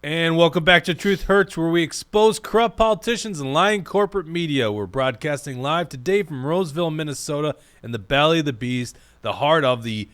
And welcome back to Truth Hurts, where we expose corrupt politicians and lying corporate media. We're broadcasting live today from Roseville, Minnesota, in the Valley of the Beast, the heart of the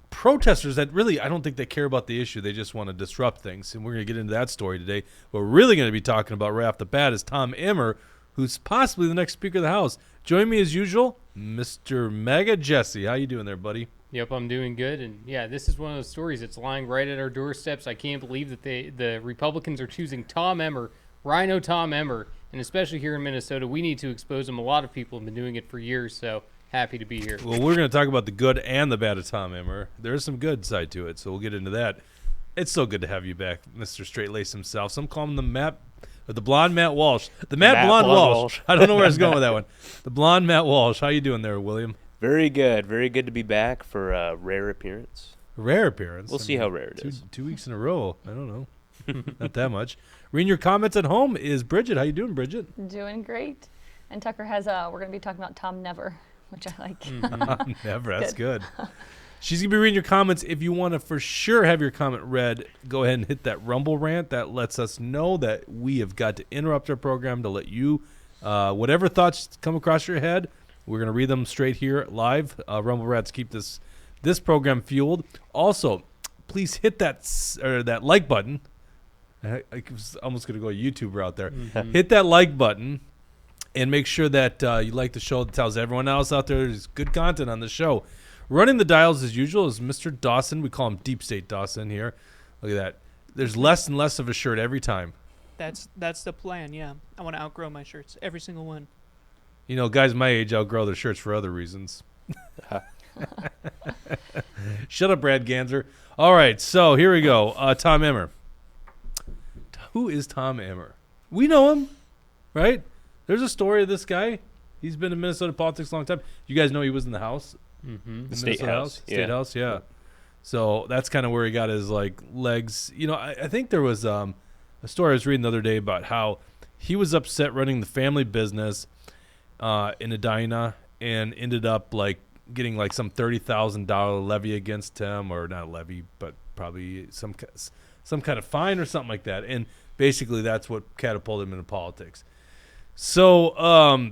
protesters that really, I don't think they care about the issue. They just want to disrupt things. And we're going to get into that story today. What we're really going to be talking about right off the bat is Tom Emmer, who's possibly the next Speaker of the House. Join me as usual, Mr. Mega Jesse. How you doing there, buddy? Yep, I'm doing good, and yeah, this is one of those stories that's lying right at our doorsteps. I can't believe that the Republicans are choosing Tom Emmer, Rhino Tom Emmer, and especially here in Minnesota, we need to expose him. A lot of people have been doing it for years, so happy to be here. Well, we're going to talk about the good and the bad of Tom Emmer. There is some good side to it, so we'll get into that. It's so good to have you back, Mr. Straight Lace himself. Some call him the blonde Matt Walsh. The Matt Blonde Walsh. I don't know where I was going with that one. The blonde Matt Walsh. How you doing there, William? Very good. Very good to be back for a rare appearance. Rare appearance? We'll see how rare it is. 2 weeks in a row. I don't know. Not that much. Reading your comments at home is Bridget. How you doing, Bridget? Doing great. And Tucker has, we're going to be talking about Tom Never, which I like. Tom Never. That's good. She's going to be reading your comments. If you want to for sure have your comment read, go ahead and hit that Rumble rant. That lets us know that we have got to interrupt our program to let you, whatever thoughts come across your head, we're going to read them straight here live. Rumble Rats keep this program fueled. Also, please hit that like button. I was almost going to go a YouTuber out there. Mm-hmm. Hit that like button and make sure that you like the show. That tells everyone else out there there's good content on the show. Running the dials as usual is Mr. Dawson. We call him Deep State Dawson here. Look at that. There's less and less of a shirt every time. That's the plan, yeah. I want to outgrow my shirts, every single one. You know, guys my age outgrow their shirts for other reasons. Shut up, Brad Ganser. All right, so here we go. Tom Emmer. Who is Tom Emmer? We know him, right? There's a story of this guy. He's been in Minnesota politics a long time. You guys know he was in the House? Mm-hmm. The State House. State House, yeah. So that's kind of where he got his legs. You know, I think there was a story I was reading the other day about how he was upset running the family business in Edina and ended up getting some $30,000 levy against him, or not a levy, but probably some kind of fine or something like that. And basically that's what catapulted him into politics. So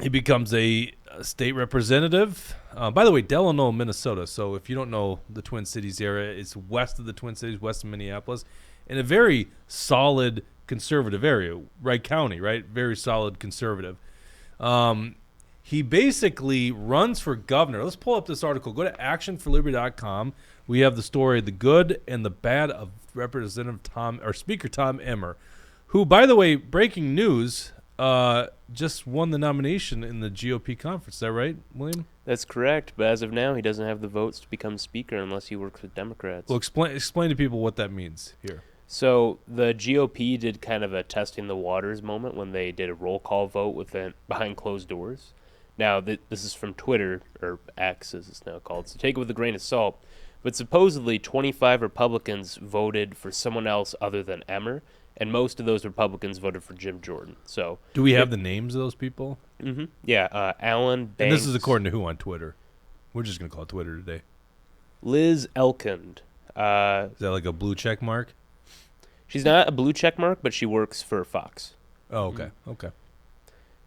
he becomes a state representative. By the way, Delano, Minnesota. So if you don't know the Twin Cities area, it's west of the Twin Cities, west of Minneapolis, in a very solid conservative area. Wright County, right? Very solid conservative. He basically runs for governor. Let's pull up this article. Go to actionforliberty.com. We have the story, the good and the bad of Speaker Tom Emmer, who, by the way, breaking news, just won the nomination in the GOP conference. Is that right, William? That's correct, but as of now, he doesn't have the votes to become speaker unless he works with Democrats. Well, explain to people what that means here. So the GOP did kind of a testing the waters moment when they did a roll call vote behind closed doors. Now, this is from Twitter, or X as it's now called, so take it with a grain of salt. But supposedly 25 Republicans voted for someone else other than Emmer, and most of those Republicans voted for Jim Jordan. So, do we have the names of those people? Mm-hmm. Yeah, Alan Banks. And this is according to who on Twitter? We're just going to call it Twitter today. Liz Elkind. Is that like a blue check mark? She's not a blue check mark, but she works for Fox. Oh, okay. Okay.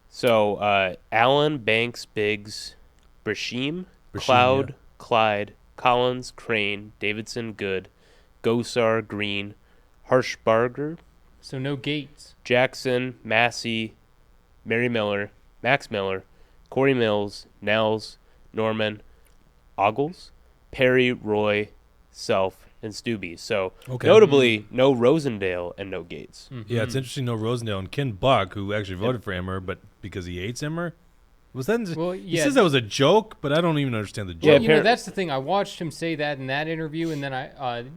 So, Allen, Banks, Biggs, Brashim, Cloud, yeah. Clyde, Collins, Crane, Davidson, Good, Gosar, Green, Harshbarger. So no Gates. Jackson, Massey, Mary Miller, Max Miller, Corey Mills, Nels, Norman, Ogles, Perry, Roy, Self, and Stubbe. So, notably, no Rosendale and no Gates. Mm-hmm. Yeah, it's interesting, no Rosendale. And Ken Buck, who actually voted for Emmer, but because he hates Emmer? Was that? Well, yeah. He says that was a joke, but I don't even understand the joke. Well, that's the thing. I watched him say that in that interview, and then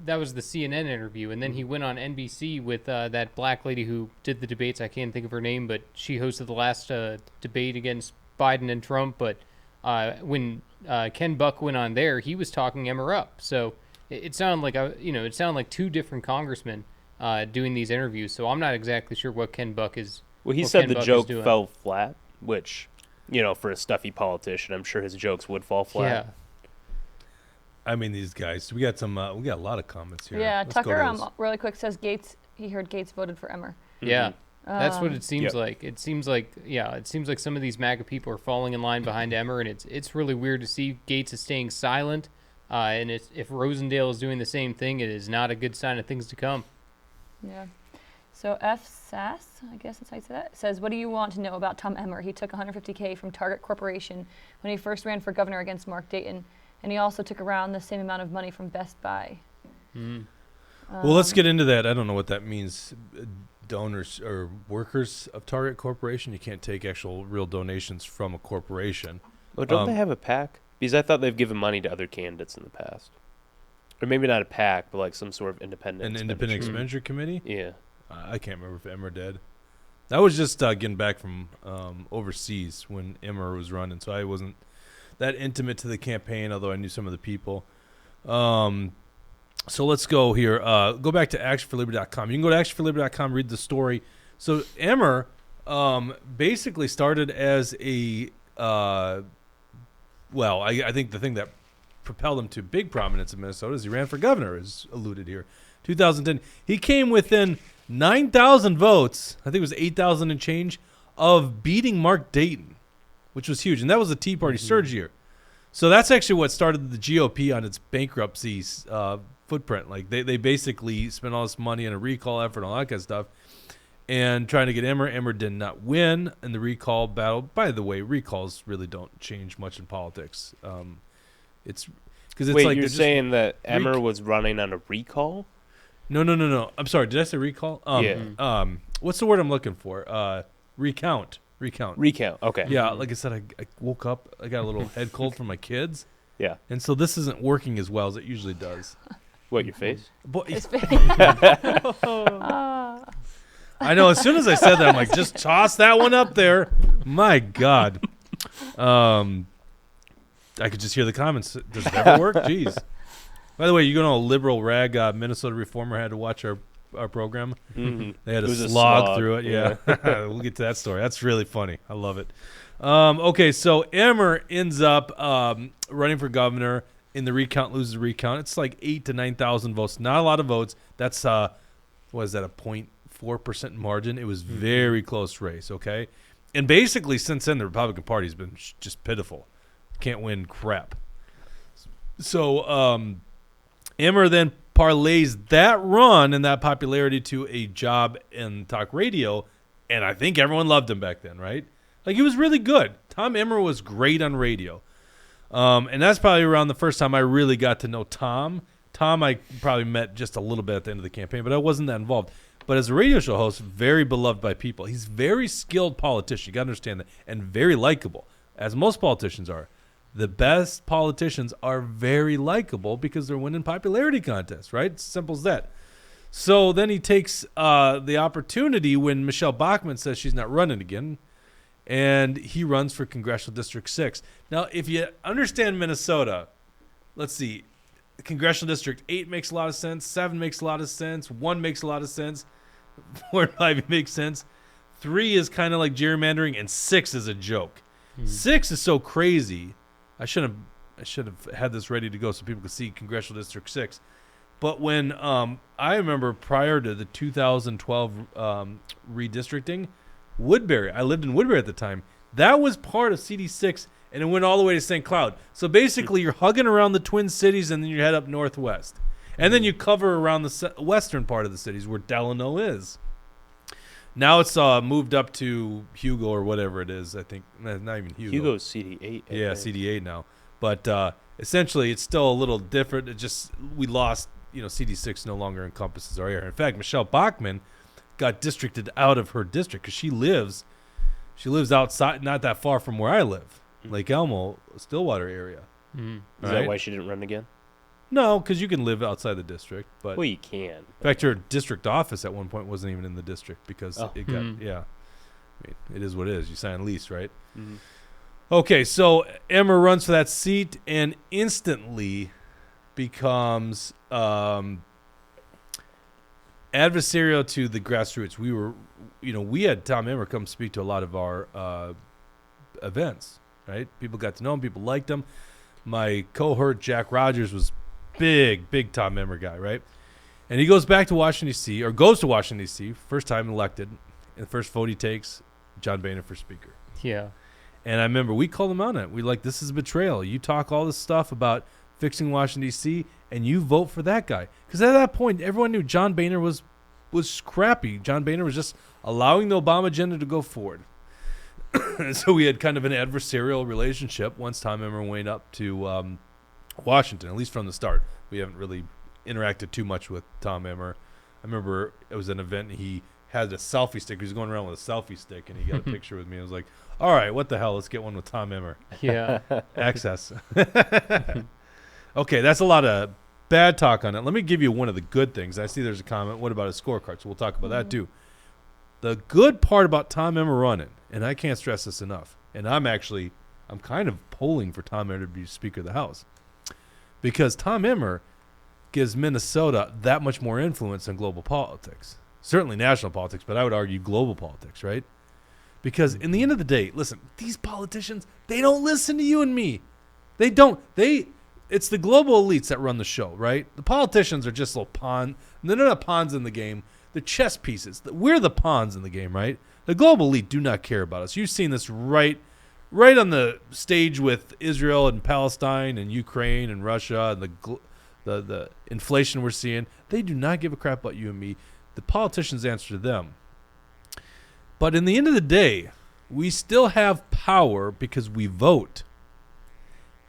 that was the CNN interview, and then he went on NBC with that black lady who did the debates. I can't think of her name, but she hosted the last debate against Biden and Trump. But when Ken Buck went on there, he was talking Emmer up. So it sounded like two different congressmen doing these interviews. So I'm not exactly sure what Ken Buck is. Well, he said the joke fell flat, which, for a stuffy politician, I'm sure his jokes would fall flat. I mean, these guys. We got a lot of comments here. Yeah, Let's go to Tucker those. really quick says he heard Gates voted for Emmer. Yeah. That's what it seems Yep. like. It seems like some of these MAGA people are falling in line behind Emmer, and it's really weird to see Gates is staying silent. And if Rosendale is doing the same thing, it is not a good sign of things to come. Yeah. So F. Sass, I guess that's how you say that, says, what do you want to know about Tom Emmer? He took $150K from Target Corporation when he first ran for governor against Mark Dayton, and he also took around the same amount of money from Best Buy. Well, let's get into that. I don't know what that means. Donors or workers of Target Corporation, you can't take actual real donations from a corporation. Well, don't they have a PAC? Because I thought they've given money to other candidates in the past. Or maybe not a PAC, but like some sort of independent Independent expenditure. expenditure committee? Yeah. I can't remember if Emmer did. I was just getting back from overseas when Emmer was running, so I wasn't that intimate to the campaign, although I knew some of the people. So let's go here. Go back to actionforliberty.com. You can go to actionforliberty.com, read the story. So Emmer basically started as a I think the thing that propelled him to big prominence in Minnesota is he ran for governor, as alluded here. 2010. He came within 9,000 votes, I think it was 8,000 and change, of beating Mark Dayton, which was huge. And that was the Tea Party surge year. So that's actually what started the GOP on its bankruptcy footprint. Like they basically spent all this money on a recall effort and all that kind of stuff and trying to get Emmer. Emmer did not win in the recall battle. By the way, recalls really don't change much in politics. It's because it's Wait, like you're saying that Emmer was running on a recall? No. I'm sorry. Did I say recall? Yeah. What's the word I'm looking for? Recount. Recount. Okay. Yeah. Like I said, I woke up. I got a little head cold from my kids. Yeah. And so this isn't working as well as it usually does. What, your face? His face. I know. As soon as I said that, I'm like, just toss that one up there. My God. I could just hear the comments. Does it ever work? Jeez. By the way, you know, a liberal rag Minnesota reformer had to watch our program. Mm-hmm. They had It to was a slog slog, through it. Yeah. We'll get to that story. That's really funny. I love it. Okay, so Emmer ends up running for governor. In the recount, loses the recount. It's like 8,000 to 9,000 votes. Not a lot of votes. That's what is that, a 0.4% margin? It was very close race. Okay, and basically since then the Republican Party's been just pitiful. Can't win crap. So Emmer then parlays that run and that popularity to a job in talk radio, and I think everyone loved him back then, right? Like he was really good. Tom Emmer was great on radio. And that's probably around the first time I really got to know Tom. Tom I probably met just a little bit at the end of the campaign, but I wasn't that involved. But as a radio show host, very beloved by people. He's a very skilled politician. You got to understand that. And very likable, as most politicians are. The best politicians are very likable because they're winning popularity contests, right? It's simple as that. So then he takes the opportunity when Michelle Bachmann says she's not running again, and he runs for Congressional District 6. Now, if you understand Minnesota, let's see, Congressional District 8 makes a lot of sense, 7 makes a lot of sense, 1 makes a lot of sense, 4 and 5 makes sense, 3 is kind of like gerrymandering, and 6 is a joke. 6 is so crazy. I should have had this ready to go so people could see Congressional District 6. But when I remember prior to the 2012 redistricting, Woodbury, I lived in Woodbury at the time, that was part of CD6, and it went all the way to St. Cloud. So basically, you're hugging around the Twin Cities, and then you head up northwest. And then you cover around the western part of the cities where Delano is. Now it's moved up to Hugo or whatever it is, I think. Not even Hugo. Hugo's CD8. Yeah, CD8 now. But essentially, it's still a little different. It just, we lost, CD6 no longer encompasses our area. In fact, Michelle Bachmann got districted out of her district because she lives outside, not that far from where I live, Lake Elmo, Stillwater area. Is that why she didn't run again? No, because you can live outside the district, but Well, you can. in fact, her district office at one point wasn't even in the district because it got I mean, it is what it is. You sign a lease, right? Mm-hmm. Okay, so Emmer runs for that seat and instantly becomes adversarial to the grassroots. We had Tom Emmer come speak to a lot of our events, right? People got to know him. People liked him. my cohort Jack Rogers was big Tom Emmer guy, right? And he goes back to Washington, D.C., or goes to Washington, D.C., first time elected. And the first vote he takes, John Boehner for Speaker. Yeah. And I remember we called him on it. We like, this is betrayal. You talk all this stuff about fixing Washington, D.C., and you vote for that guy. Because at that point, everyone knew John Boehner was crappy. John Boehner was just allowing the Obama agenda to go forward. And so we had kind of an adversarial relationship once Tom Emmer went up to Washington, at least from the start. We haven't really interacted too much with Tom Emmer. I remember it was an event, and he had a selfie stick. He was going around with a selfie stick, and he got a picture with me. I was like, all right, what the hell? Let's get one with Tom Emmer. Yeah. Access. Okay, that's a lot of bad talk on it. Let me give you one of the good things. I see there's a comment. What about his scorecard? So we'll talk about that too. The good part about Tom Emmer running, and I can't stress this enough, and I'm kind of polling for Tom Emmer to be Speaker of the House, because Tom Emmer gives Minnesota that much more influence in global politics. Certainly national politics, but I would argue global politics, right? Because in the end of the day, listen, these politicians, they don't listen to you and me. They don't. It's the global elites that run the show, right? The politicians are just little pawns. They're not pawns in the game. They're chess pieces. We're the pawns in the game, right? The global elite do not care about us. You've seen this right on the stage with Israel and Palestine and Ukraine and Russia and the inflation we're seeing. They do not give a crap about you and me. The politicians answer to them. But in the end of the day, we still have power because we vote.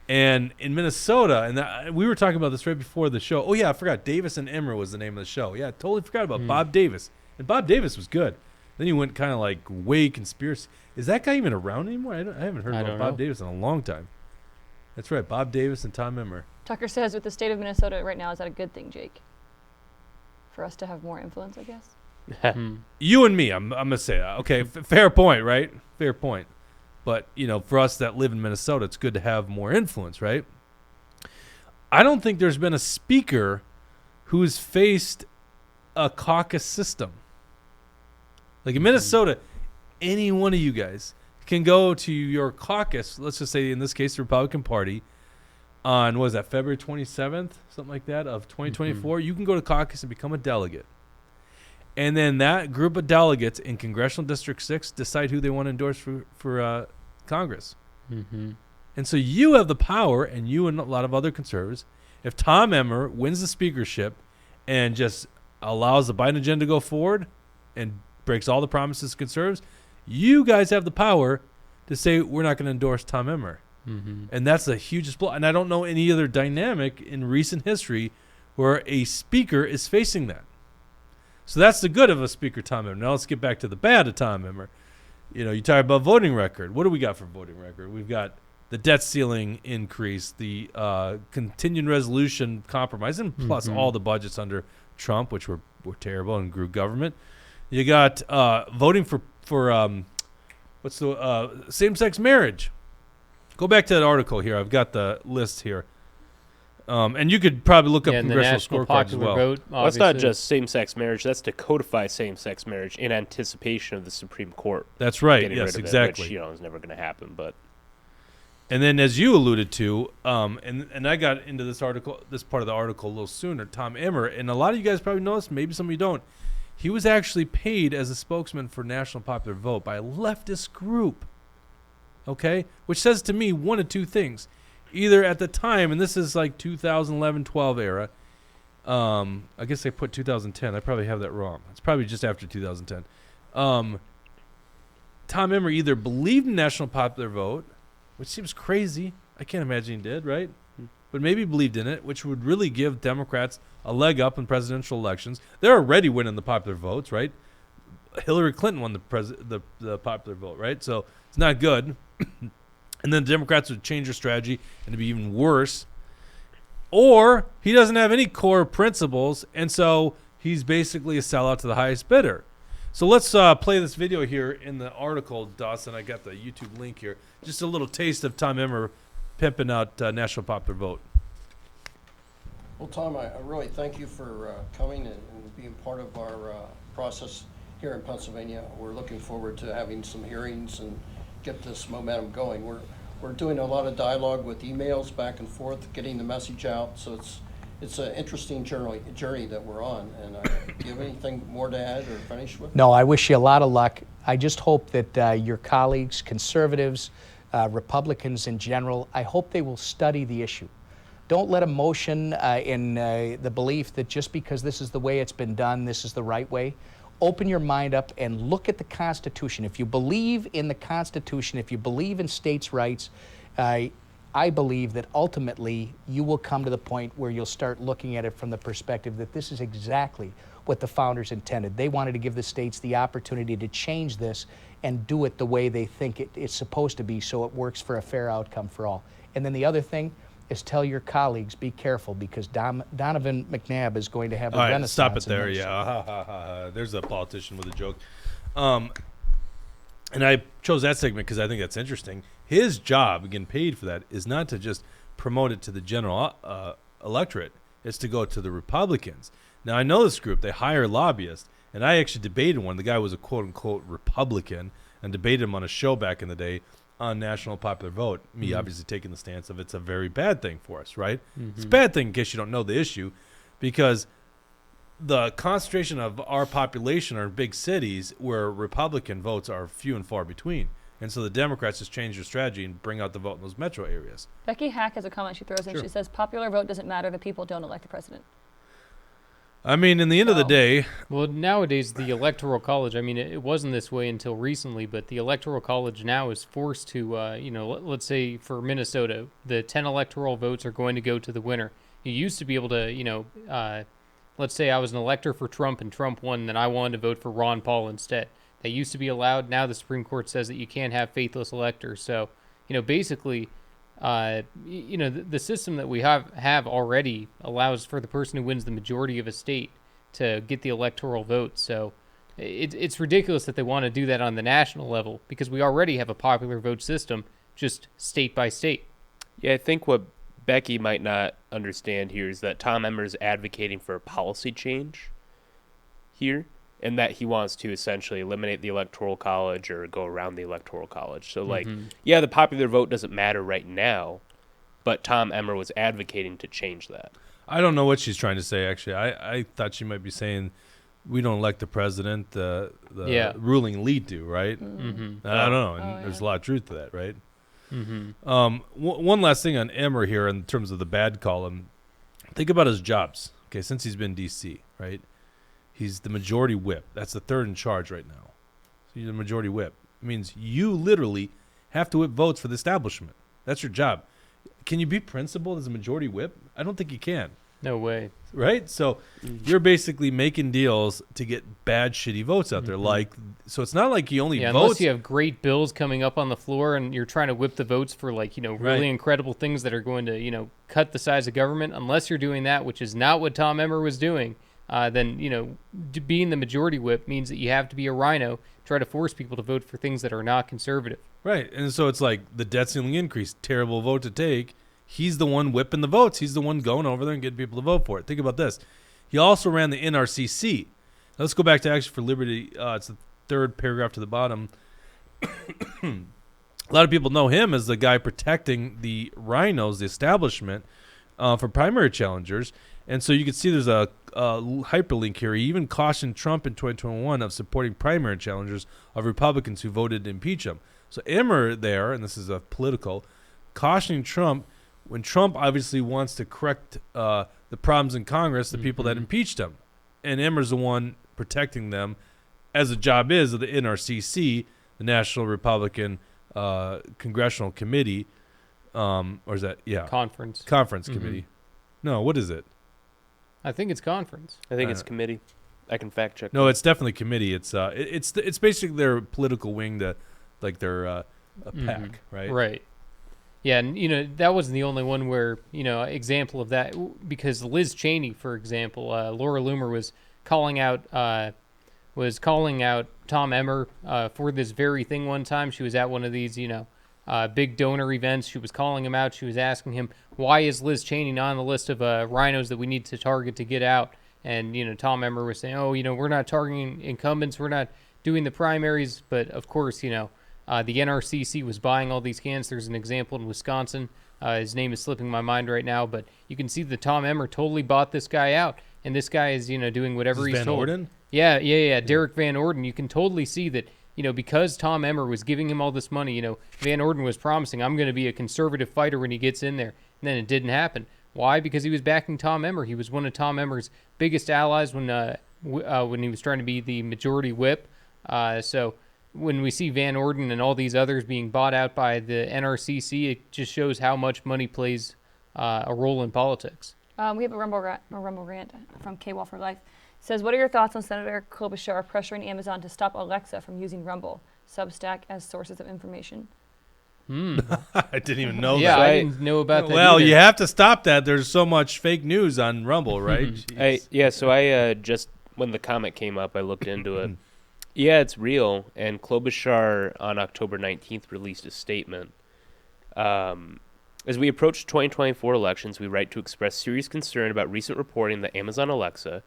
And in Minnesota, and we were talking about this right before the show. Oh, yeah, I forgot. Davis and Emmer was the name of the show. Yeah, I totally forgot about Bob Davis. And Bob Davis was good. Then he went kind of like way conspiracy. Is that guy even around anymore? I haven't heard about Bob Davis in a long time. That's right, Bob Davis and Tom Emmer. Tucker says, with the state of Minnesota right now, is that a good thing, Jake? For us to have more influence, I guess? You and me, I'm going to say that. Okay, fair point, right? Fair point. But, for us that live in Minnesota, it's good to have more influence, right? I don't think there's been a speaker who's faced a caucus system. Like in Minnesota, any one of you guys can go to your caucus, let's just say in this case the Republican Party, on, what was that, February 27th, something like that, of 2024. You can go to caucus and become a delegate. And then that group of delegates in Congressional District 6 decide who they want to endorse for Congress. And so you have the power, and you and a lot of other conservatives, if Tom Emmer wins the speakership and just allows the Biden agenda to go forward and breaks all the promises to conservatives, you guys have the power to say we're not going to endorse Tom Emmer. And that's the hugest blow. And I don't know any other dynamic in recent history where a speaker is facing that. So that's the good of a Speaker Tom Emmer. Now let's get back to the bad of Tom Emmer. You talk about voting record. What do we got for voting record? We've got the debt ceiling increase, the continuing resolution compromise, and plus all the budgets under Trump, which were terrible and grew government. You got voting for same-sex marriage. Go back to that article here. I've got the list here. And you could probably look up congressional scorecards as well. Vote, well, that's not just same-sex marriage. That's to codify same-sex marriage in anticipation of the Supreme Court. That's right. Getting Yes, rid of exactly. It, which is never going to happen. But and then, as you alluded to, and I got into this part of the article a little sooner. Tom Emmer, and a lot of you guys probably know this. Maybe some of you don't. He was actually paid as a spokesman for National Popular Vote by a leftist group. Okay, which says to me one of two things. Either at the time, and this is like 2011-12 era, I guess they put 2010. I probably have that wrong. It's probably just after 2010. Tom Emmer either believed in National Popular Vote, which seems crazy. I can't imagine he did, right? But maybe believed in it, which would really give Democrats a leg up in presidential elections. They're already winning the popular votes, right? Hillary Clinton won the popular vote, right? So it's not good. And then the Democrats would change their strategy and it'd be even worse. Or he doesn't have any core principles, and so he's basically a sellout to the highest bidder. So let's play this video here in the article, Dawson. I got the YouTube link here. Just a little taste of Tom Emmer pimping out National Popular Vote. Well, Tom, I really thank you for coming and being part of our process here in Pennsylvania. We're looking forward to having some hearings and get this momentum going. We're we're doing a lot of dialogue with emails back and forth, getting the message out. So it's an interesting journey that we're on. And do you have anything more to add or finish with? No, I wish you a lot of luck. I just hope that your colleagues, conservatives, Republicans in general, I hope they will study the issue. Don't let emotion in the belief that just because this is the way it's been done, this is the right way. Open your mind up and look at the Constitution. If you believe in the Constitution, if you believe in states' rights, I believe that ultimately you will come to the point where you'll start looking at it from the perspective that this is exactly what the founders intended. They wanted to give the states the opportunity to change this and do it the way they think it's supposed to be, so it works for a fair outcome for all. And then the other thing is tell your colleagues, be careful, because Donovan McNabb is going to have a All right, renaissance. stop it in there. Minnesota. Yeah, there's a politician with a joke. And I chose that segment because I think that's interesting. His job, getting paid for that, is not to just promote it to the general electorate. It's to go to the Republicans. Now, I know this group. They hire lobbyists. And I actually debated one. The guy was a quote-unquote Republican and debated him on a show back in the day on national popular vote. Me obviously taking the stance of it's a very bad thing for us, right? It's a bad thing in case you don't know the issue, because the concentration of our population are in big cities where Republican votes are few and far between. And so the Democrats just change their strategy and bring out the vote in those metro areas. Becky Hack has a comment she throws in. Sure. She says, popular vote doesn't matter. The people don't elect the president. I mean, in the end of the day, Well, nowadays, the Electoral College, I mean, it wasn't this way until recently, but the Electoral College now is forced to, let's say for Minnesota, the 10 electoral votes are going to go to the winner. You used to be able to, let's say I was an elector for Trump and Trump won, and then I wanted to vote for Ron Paul instead. That used to be allowed. Now the Supreme Court says that you can't have faithless electors. So, basically, the system that we have already allows for the person who wins the majority of a state to get the electoral vote. So it's ridiculous that they want to do that on the national level, because we already have a popular vote system, just state by state. Yeah, I think what Becky might not understand here is that Tom Emmer is advocating for a policy change here, and that he wants to essentially eliminate the Electoral College or go around the Electoral College. So, yeah, the popular vote doesn't matter right now, but Tom Emmer was advocating to change that. I don't know what she's trying to say, actually. I thought she might be saying we don't elect the president, the ruling elite do, right? Mm-hmm. I don't know, and there's a lot of truth to that, right? One last thing on Emmer here in terms of the bad column. Think about his jobs, okay, since he's been D.C., right? He's the majority whip. That's the third in charge right now. So you're the majority whip. It means you literally have to whip votes for the establishment. That's your job. Can you be principled as a majority whip? I don't think you can. No way. Right? So you're basically making deals to get bad, shitty votes out there. So it's not like you only vote. Unless you have great bills coming up on the floor and you're trying to whip the votes for really incredible things that are going to, cut the size of government. Unless you're doing that, which is not what Tom Emmer was doing. Then, being the majority whip means that you have to be a rhino, try to force people to vote for things that are not conservative. Right. And so it's like the debt ceiling increase, terrible vote to take. He's the one whipping the votes. He's the one going over there and getting people to vote for it. Think about this. He also ran the NRCC. Now let's go back to Action for Liberty. It's the third paragraph to the bottom. A lot of people know him as the guy protecting the rhinos, the establishment, for primary challengers. And so you can see there's a hyperlink here. He even cautioned Trump in 2021 of supporting primary challengers of Republicans who voted to impeach him. So Emmer there, and this is a political, cautioning Trump when Trump obviously wants to correct the problems in Congress, the people that impeached him. And Emmer's the one protecting them, as the job is of the NRCC, the National Republican Congressional Committee. Or is that, Conference Committee. No, what is it? I think it's conference. I think it's committee. I can fact check. No, it's definitely committee. It's basically their political wing, their a PAC, right? Right. Yeah, and that wasn't the only one where example of that, because Liz Cheney, for example, Laura Loomer was calling out Tom Emmer for this very thing one time. She was at one of these big donor events. She was calling him out. She was asking him, why is Liz Cheney not on the list of rhinos that we need to target to get out? And, Tom Emmer was saying, we're not targeting incumbents. We're not doing the primaries. But, of course, the NRCC was buying all these cans. There's an example in Wisconsin. His name is slipping my mind right now, but you can see that Tom Emmer totally bought this guy out, and this guy is, doing whatever he's Van told. Orden? Yeah. Derek Van Orden. You can totally see that, because Tom Emmer was giving him all this money, Van Orden was promising, I'm going to be a conservative fighter when he gets in there. And then it didn't happen. Why? Because he was backing Tom Emmer. He was one of Tom Emmer's biggest allies when he was trying to be the majority whip. So when we see Van Orden and all these others being bought out by the NRCC, it just shows how much money plays a role in politics. We have a Rumble rant from K-Wall for Life. It says, what are your thoughts on Senator Klobuchar pressuring Amazon to stop Alexa from using Rumble, Substack as sources of information? I didn't even know Yeah, that. I didn't know about that Well, either. you have to stop that. There's so much fake news on Rumble, right? Jeez. So I just, when the comment came up, I looked into it. Yeah, it's real. And Klobuchar on October 19th released a statement. As we approach 2024 elections, we write to express serious concern about recent reporting that Amazon Alexa,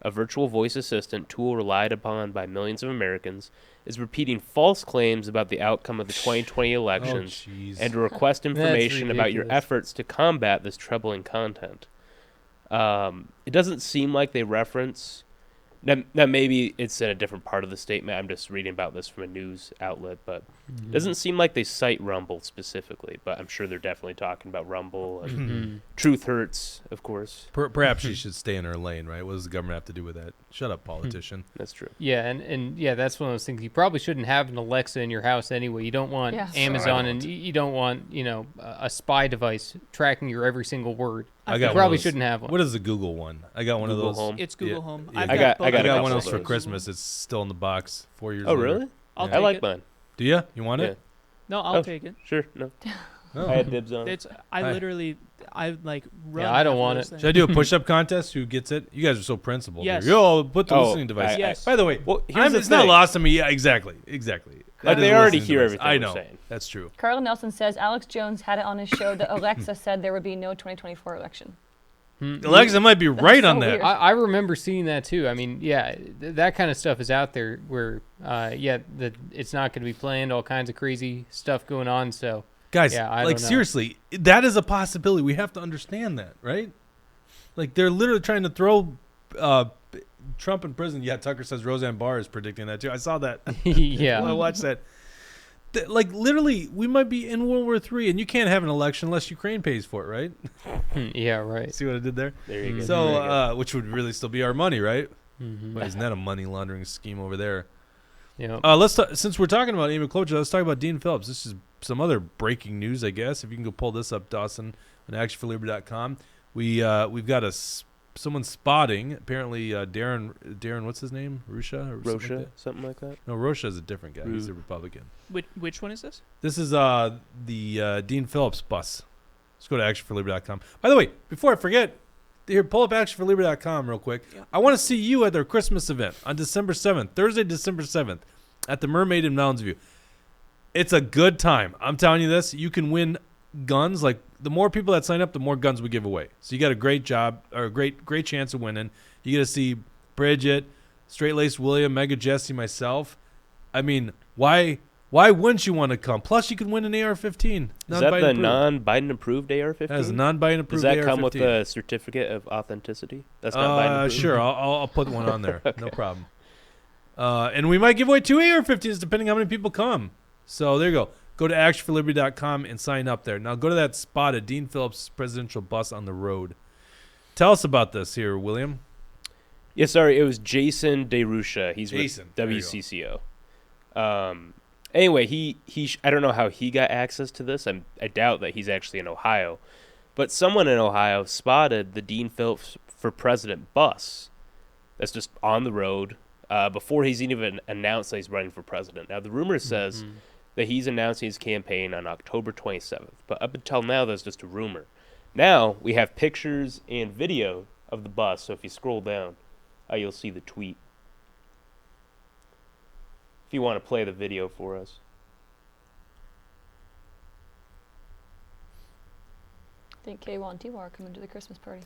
a virtual voice assistant tool relied upon by millions of Americans, is repeating false claims about the outcome of the 2020 elections and to request information about your ridiculous. efforts to combat this troubling content. It doesn't seem like they reference... Now, maybe it's in a different part of the statement. I'm just reading about this from a news outlet, but it doesn't seem like they cite Rumble specifically, but I'm sure they're definitely talking about Rumble. And Truth hurts, of course. Perhaps she should stay in her lane, right? What does the government have to do with that? Shut up, politician. That's true. Yeah, and that's one of those things. You probably shouldn't have an Alexa in your house anyway. You don't want Yeah. Amazon, and you don't want a spy device tracking your every single word. I You got one probably of those. shouldn't have one. What is the Google one? I got one Google of those. Home. It's Google Yeah. Home. Yeah. I've I got both I a got couple one of of those for those. Christmas. It's still in the box 4 years Oh, later. really? I'll Yeah. take I like it. mine. Do you? You want it? No, I'll Oh. take it. Sure, no. Oh. I had dibs on it. It's I literally I like run. I don't after want those it. things. Should I do a push-up contest? Who gets it? You guys are so principled. Yes. Here. Yo, put the Oh, listening device. Yes. By the way, Well, here's the it's not thing. lost on me. Yeah, exactly. Like, That they is a already listening hear device. everything I we're know. saying. That's true. Carl Nelson says Alex Jones had it on his show that Alexa said there would be no 2024 election. Alexa might be right so on that. weird. I remember seeing that too. I mean, yeah, that kind of stuff is out there where, that it's not going to be planned, all kinds of crazy stuff going on. So, Guys, yeah, I like don't know. seriously, that is a possibility. We have to understand that, right? Like they're literally trying to throw Trump in prison. Yeah, Tucker says Roseanne Barr is predicting that too. I saw that. yeah. I watched that. Like literally, we might be in World War III, and you can't have an election unless Ukraine pays for it, right? Yeah, right. See what I did there? There you go. So, which would really still be our money, right? Mhm. But isn't that a money laundering scheme over there? Yeah. Since we're talking about Amy Klobuchar, let's talk about Dean Phillips. This is some other breaking news, I guess. If you can go pull this up, Dawson, on actionforlibert.com. We've got someone spotting. Apparently, Darren, what's his name? Rusha? Or Rosha, something like that. No, Rosha's a different guy. He's a Republican. Which one is this? This is the Dean Phillips bus. Let's go to actionforlibert.com. By the way, before I forget, here, pull up actionforlibert.com real quick. Yeah. I want to see you at their Christmas event on December 7th, Thursday, December 7th, at the Mermaid in Mounds View. It's a good time. I'm telling you this. You can win guns. Like, the more people that sign up, the more guns we give away. So you got a great job, or a great chance of winning. You get to see Bridget, Straight Laced William, Mega Jesse, myself. I mean, why wouldn't you want to come? Plus, you can win an AR-15. Is that the non-Biden approved AR-15? That is a non-Biden approved Does that AR-15. come with a certificate of authenticity? That's not Biden approved? Sure, I'll put one on there. No problem. And we might give away 2 AR-15s depending on how many people come. So there you go. Go to actionforliberty.com and sign up there. Now go to that spot at Dean Phillips presidential bus on the road. Tell us about this here, William. Yeah, sorry, it was Jason DeRusha. He's Jason, with there you WCCO. Anyway, he I don't know how he got access to this. I doubt that he's actually in Ohio. But someone in Ohio spotted the Dean Phillips for President bus that's just on the road before he's even announced that he's running for president. Now, the rumor says that he's announcing his campaign on October 27th. But up until now, that's just a rumor. Now, we have pictures and video of the bus. So if you scroll down, you'll see the tweet. If you want to play the video for us. I think K-Wall and T-Wall are coming to the Christmas party.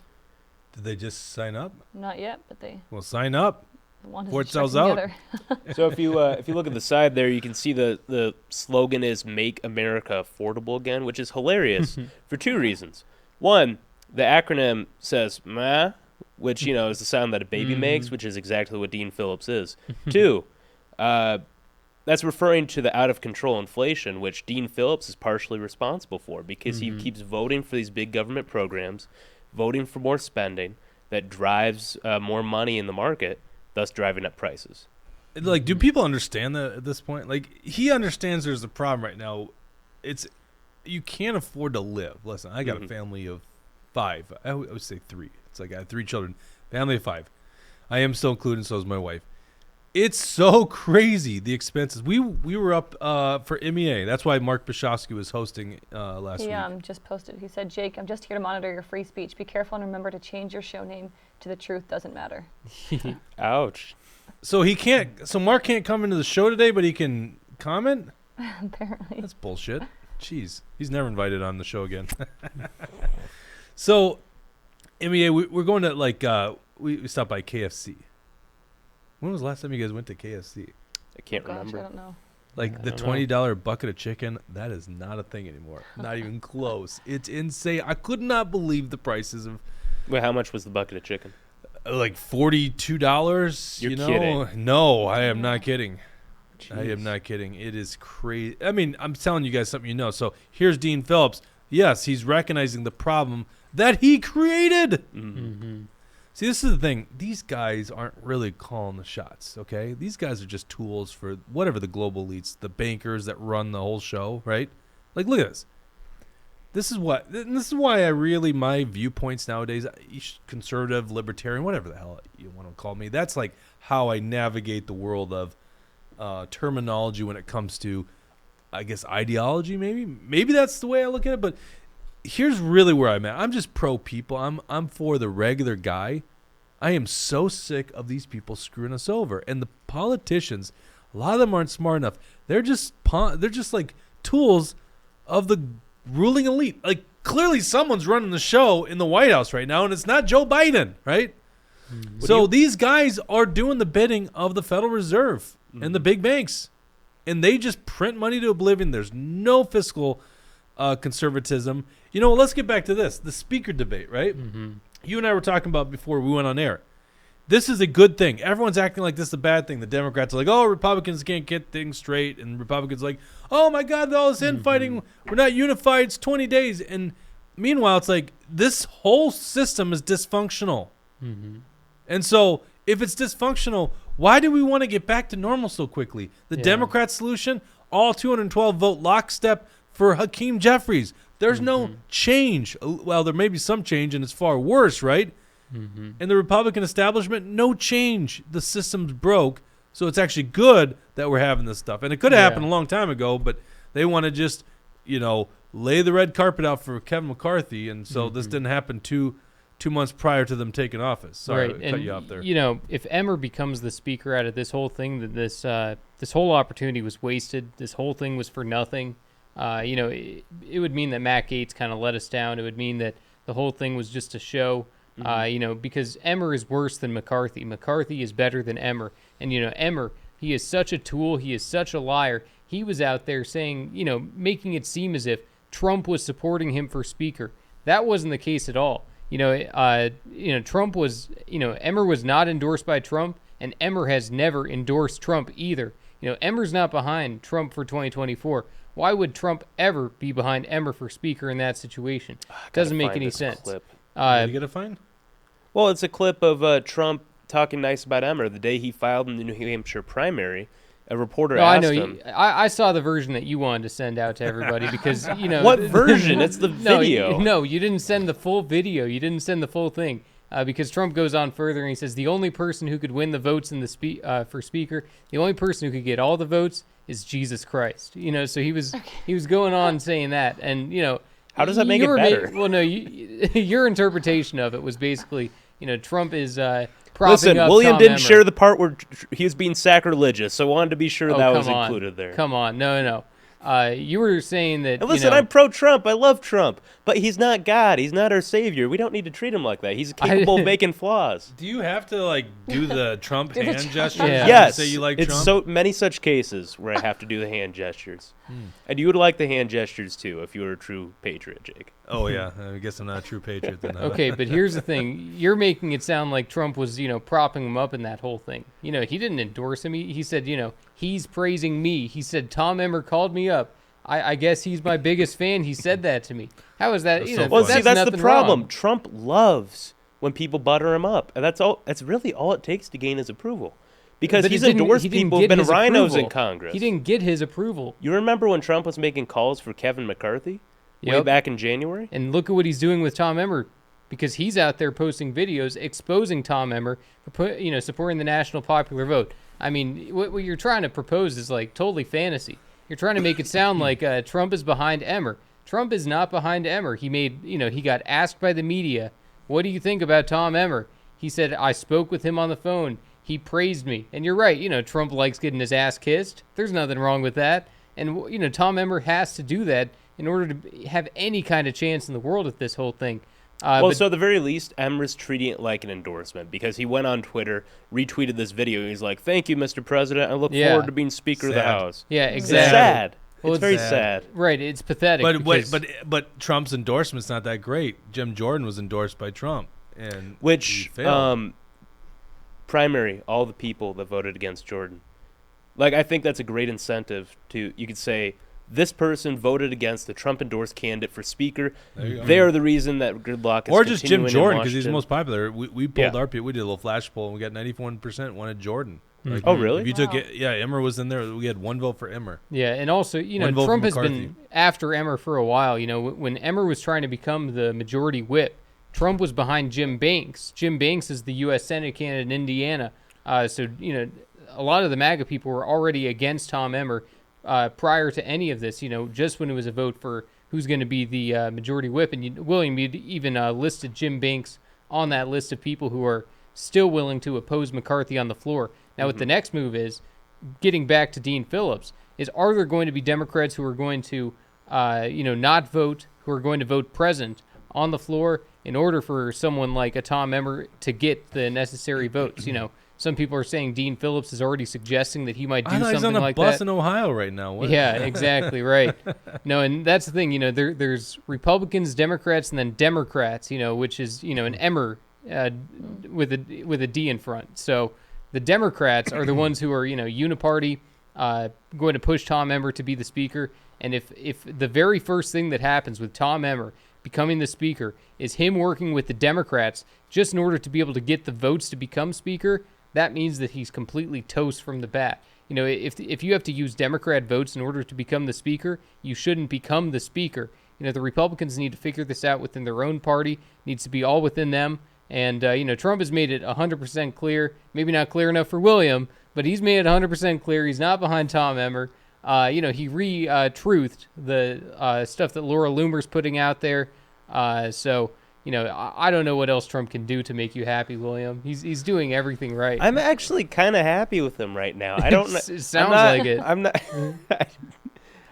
Did they just sign up? Not yet, but they. Well, sign up. One is Before it destructing sells the out. other. So if you look at the side there, you can see the slogan is "Make America Affordable Again," which is hilarious for two reasons. One, the acronym says "Ma," which is the sound that a baby makes, which is exactly what Dean Phillips is. Two, that's referring to the out of control inflation, which Dean Phillips is partially responsible for because he keeps voting for these big government programs, voting for more spending that drives more money in the market, thus driving up prices. Like, do people understand that at this point? Like, he understands there's a problem right now. You can't afford to live. Listen, I got a family of 5. I would say 3. It's like I have 3 children, family of 5. I am still included, so is my wife. It's so crazy, the expenses. We were up for MEA. That's why Mark Bashowski was hosting last week. He just posted. He said, Jake, I'm just here to monitor your free speech. Be careful and remember to change your show name to The Truth Doesn't Matter. Ouch. So Mark can't come into the show today, but he can comment? Apparently. That's bullshit. Jeez. He's never invited on the show again. So, MEA, we're going to, we stopped by KFC. When was the last time you guys went to KFC? I can't Gosh, remember. I don't know. Like the $20 bucket of chicken, that is not a thing anymore. Not even close. It's insane. I could not believe the prices of Wait, how much was the bucket of chicken? like $42. You're kidding. No, I am not kidding. I Jeez. am not kidding. It is crazy. I mean, I'm telling you guys something you know. So here's Dean Phillips. Yes, he's recognizing the problem that he created. See, this is the thing. These guys aren't really calling the shots, okay? These guys are just tools for whatever the global elites, the bankers that run the whole show, right? Like, look at this. This is why my viewpoints nowadays, conservative, libertarian, whatever the hell you want to call me, that's like how I navigate the world of terminology when it comes to, I guess, ideology, maybe. Maybe that's the way I look at it, but here's really where I'm at. I'm just pro people. I'm for the regular guy. I am so sick of these people screwing us over. And the politicians, a lot of them aren't smart enough. They're just like tools of the ruling elite. Like, clearly someone's running the show in the White House right now, and it's not Joe Biden, right? So these guys are doing the bidding of the Federal Reserve and the big banks. And they just print money to oblivion. There's no fiscal conservatism. Let's get back to this. The speaker debate, right? You and I were talking about before we went on air. This is a good thing. Everyone's acting like this is a bad thing. The Democrats are like, oh, Republicans can't get things straight. And Republicans are like, oh, my God, all this infighting. We're not unified. It's 20 days. And meanwhile, it's like this whole system is dysfunctional. And so if it's dysfunctional, why do we want to get back to normal so quickly? The Democrat solution, all 212 vote lockstep for Hakeem Jeffries. There's no change. Well, there may be some change, and it's far worse, right? And the Republican establishment, no change. The system's broke, so it's actually good that we're having this stuff. And it could have happened a long time ago, but they want to just, lay the red carpet out for Kevin McCarthy, and so this didn't happen two months prior to them taking office. Sorry, I cut you off there. If Emmer becomes the speaker out of this whole thing, then this whole opportunity was wasted. This whole thing was for nothing. It would mean that Matt Gaetz kind of let us down. It would mean that the whole thing was just a show, because Emmer is worse than McCarthy. McCarthy is better than Emmer. And, Emmer, he is such a tool. He is such a liar. He was out there saying, making it seem as if Trump was supporting him for speaker. That wasn't the case at all. Trump was, Emmer was not endorsed by Trump, and Emmer has never endorsed Trump either. Emmer's not behind Trump for 2024. Why would Trump ever be behind Emmer for speaker in that situation? Doesn't make any sense. What are you going to find? Well, it's a clip of Trump talking nice about Emmer the day he filed in the New Hampshire primary. A reporter asked him. I saw the version that you wanted to send out to everybody because, What version? It's the video. No, you didn't send the full video. You didn't send the full thing. Because Trump goes on further and he says the only person who could win the votes in the for speaker, the only person who could get all the votes is Jesus Christ. So he was going on saying that, and how does that make it better? Well, no, your interpretation of it was basically Trump is propping Listen, up William Tom didn't Emmer. share the part where he was being sacrilegious, so I wanted to be sure that was included there. Come on, no. You were saying that. And listen, I'm pro-Trump. I love Trump, but he's not God. He's not our savior. We don't need to treat him like that. He's capable of making flaws. Do you have to like do the Trump Do the hand Trump- gesture? Yeah. Yes, Say you like it's Trump? so many such cases where I have to do the hand gestures, and you would like the hand gestures too if you were a true patriot, Jake. Oh yeah, I guess I'm not a true patriot then. huh? Okay, but here's the thing. You're making it sound like Trump was, propping him up in that whole thing. He didn't endorse him. He said, he's praising me. He said, Tom Emmer called me up. I guess he's my biggest fan. He said that to me. How is that? That's so Well, funny. see, that's the nothing problem. wrong. Trump loves when people butter him up, and that's all. That's really all it takes to gain his approval, because But he's he didn't- endorsed he didn't people get who've been his rhinos in approval. Congress. He didn't get his approval. You remember when Trump was making calls for Kevin McCarthy way Yep. back in January? And look at what he's doing with Tom Emmer, because he's out there posting videos exposing Tom Emmer for supporting the national popular vote. I mean, what you're trying to propose is like totally fantasy. You're trying to make it sound like Trump is behind Emmer. Trump is not behind Emmer. He he got asked by the media, "What do you think about Tom Emmer?" He said, "I spoke with him on the phone. He praised me." And you're right. Trump likes getting his ass kissed. There's nothing wrong with that. And Tom Emmer has to do that in order to have any kind of chance in the world at this whole thing. Well, so at the very least, Emmer's treating it like an endorsement, because he went on Twitter, retweeted this video, and he's like, "Thank you, Mr. President. I look Yeah. forward to being Speaker of the Sad. House." Yeah, It's exactly. sad. Well, it's very sad. sad. Right, it's pathetic. But Trump's endorsement's not that great. Jim Jordan was endorsed by Trump, and he Which failed. primary all the people that voted against Jordan. Like, I think that's a great incentive to. You could say this person voted against the Trump endorsed candidate for Speaker. There you go. They are the reason that gridlock is or just Jim continuing in Jordan because he's the Washington. most popular. We pulled Yeah. our people. We did a little flash poll and we got 91% wanted Jordan. Like, Oh, really? If you took Wow. it, yeah, Emmer was in there. We had one vote for Emmer. Yeah, and also, One vote for Trump has McCarthy. been after Emmer for a while. When Emmer was trying to become the majority whip, Trump was behind Jim Banks. Jim Banks is the U.S. Senate candidate in Indiana. So, a lot of the MAGA people were already against Tom Emmer prior to any of this, just when it was a vote for who's going to be the majority whip. And William, you'd even listed Jim Banks on that list of people who are still willing to oppose McCarthy on the floor. Now, what the next move is, getting back to Dean Phillips, are there going to be Democrats who are going to, not vote, who are going to vote present on the floor in order for someone like a Tom Emmer to get the necessary votes? Some people are saying Dean Phillips is already suggesting that he might do I thought he's something on a like bus that. in Ohio right now. What? Yeah, exactly right. No, and that's the thing. There's Republicans, Democrats, and then Democrats. Which is an Emmer with a D in front. So the Democrats are the ones who are uniparty, going to push Tom Emmer to be the speaker. And if the very first thing that happens with Tom Emmer becoming the speaker is him working with the Democrats just in order to be able to get the votes to become speaker, that means that he's completely toast from the bat. If you have to use Democrat votes in order to become the speaker, you shouldn't become the speaker. The Republicans need to figure this out within their own party. It needs to be all within them. And, Trump has made it 100% clear, maybe not clear enough for William, but he's made it 100% clear he's not behind Tom Emmer. He re-truthed the stuff that Laura Loomer's putting out there. I don't know what else Trump can do to make you happy, William. He's doing everything right. I'm actually kind of happy with him right now. I don't know. It sounds like it. I'm not.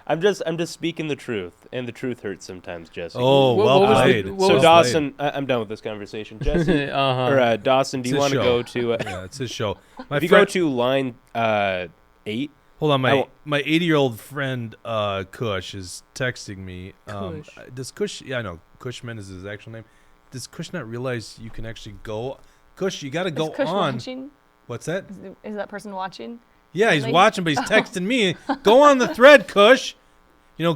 I'm just speaking the truth, and the truth hurts sometimes, Jesse. Oh, What- well what was the- played. what so was- Dawson, I'm done with this conversation. Jesse, Uh-huh. or Dawson, do It's you his want to show. go to? Yeah, it's his show. My If you friend, go to line 8, hold on, I my won't- my 80-year-old friend Kush is texting me. Kush. Does Kush? Yeah, I know Cushman is his actual name. Does Kush not realize you can actually go? Kush, you got to go Is Kush on. watching? What's that? Is that person watching? Yeah, he's Like- watching, but he's texting me. Go on the thread, Kush.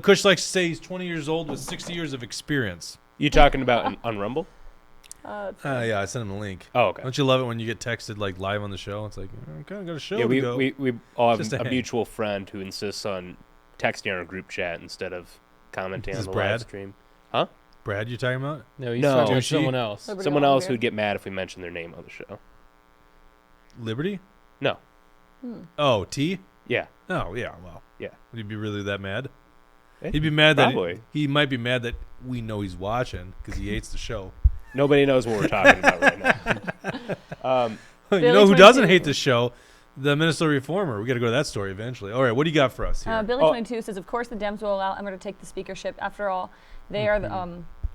Kush likes to say he's 20 years old with 60 years of experience. you talking about on Rumble? Yeah, I sent him a link. Oh, okay. Don't you love it when you get texted like live on the show? It's like, I kind of got a show Yeah, to go. we all Just have a a hang. mutual friend who insists on texting our group chat instead of commenting Is on this the live Brad? stream. Brad, you talking about? No, he's No. talking to Tushy? someone else. Liberty Someone else Longer. who'd get mad if we mentioned their name on the show. Liberty? No. Oh, T? Yeah. Oh, yeah, well. Yeah. Would he be really that mad? Eh, He'd be mad that probably. he might be mad that we know he's watching because he hates the show. Nobody knows what we're talking about right now. You Billy know who doesn't 22. hate the show? The Minnesota Reformer. We got to go to that story eventually. All right, what do you got for us here? Billy 22 says, of course the Dems will allow Emmer to take the speakership. After all, they are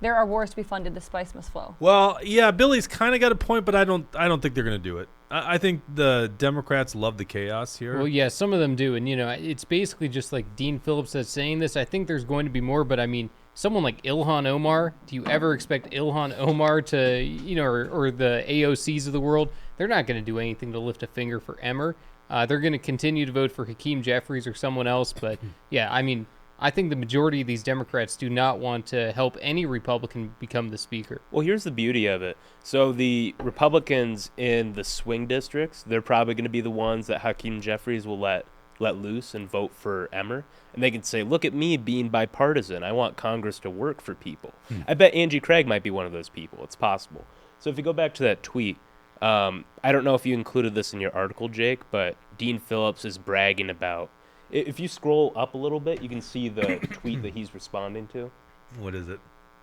there are wars to be funded. The spice must flow. Well, yeah, Billy's kind of got a point, but I don't think they're going to do it. I think the Democrats love the chaos here. Well, yeah, some of them do, and it's basically just like Dean Phillips that's saying this. I think there's going to be more, but I mean, someone like Ilhan Omar. Do you ever expect Ilhan Omar to, or the AOCs of the world? They're not going to do anything to lift a finger for Emmer. They're going to continue to vote for Hakeem Jeffries or someone else, but yeah, I mean, I think the majority of these Democrats do not want to help any Republican become the speaker. Well, here's the beauty of it. So the Republicans in the swing districts, they're probably going to be the ones that Hakeem Jeffries will let loose and vote for Emmer. And they can say, look at me being bipartisan. I want Congress to work for people. I bet Angie Craig might be one of those people. It's possible. So if you go back to that tweet, I don't know if you included this in your article, Jake, but Dean Phillips is bragging about, if you scroll up a little bit, you can see the tweet that he's responding to. What is it?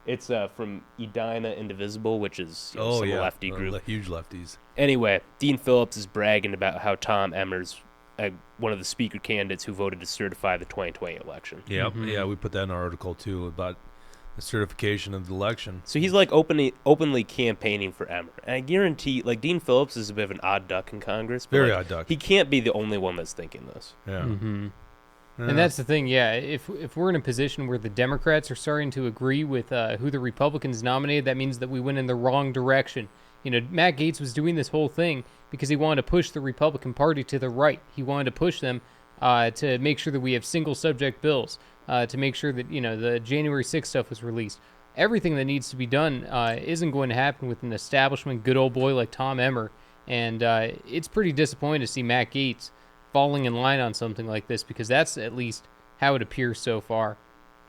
It's from Edina Indivisible, which is some lefty group. Huge lefties. Anyway, Dean Phillips is bragging about how Tom Emmer's one of the speaker candidates who voted to certify the 2020 election. Yeah, yeah, we put that in our article too about the certification of the election. So he's like openly campaigning for Emmer. And I guarantee, like, Dean Phillips is a bit of an odd duck in Congress. But Very odd duck. He can't be the only one that's thinking this. Yeah. Mm-hmm. And that's the thing, yeah. If we're in a position where the Democrats are starting to agree with who the Republicans nominated, that means that we went in the wrong direction. Matt Gaetz was doing this whole thing because he wanted to push the Republican Party to the right. He wanted to push them to make sure that we have single subject bills, to make sure that, the January 6th stuff was released. Everything that needs to be done isn't going to happen with an establishment good old boy like Tom Emmer. And it's pretty disappointing to see Matt Gaetz falling in line on something like this, because that's at least how it appears so far.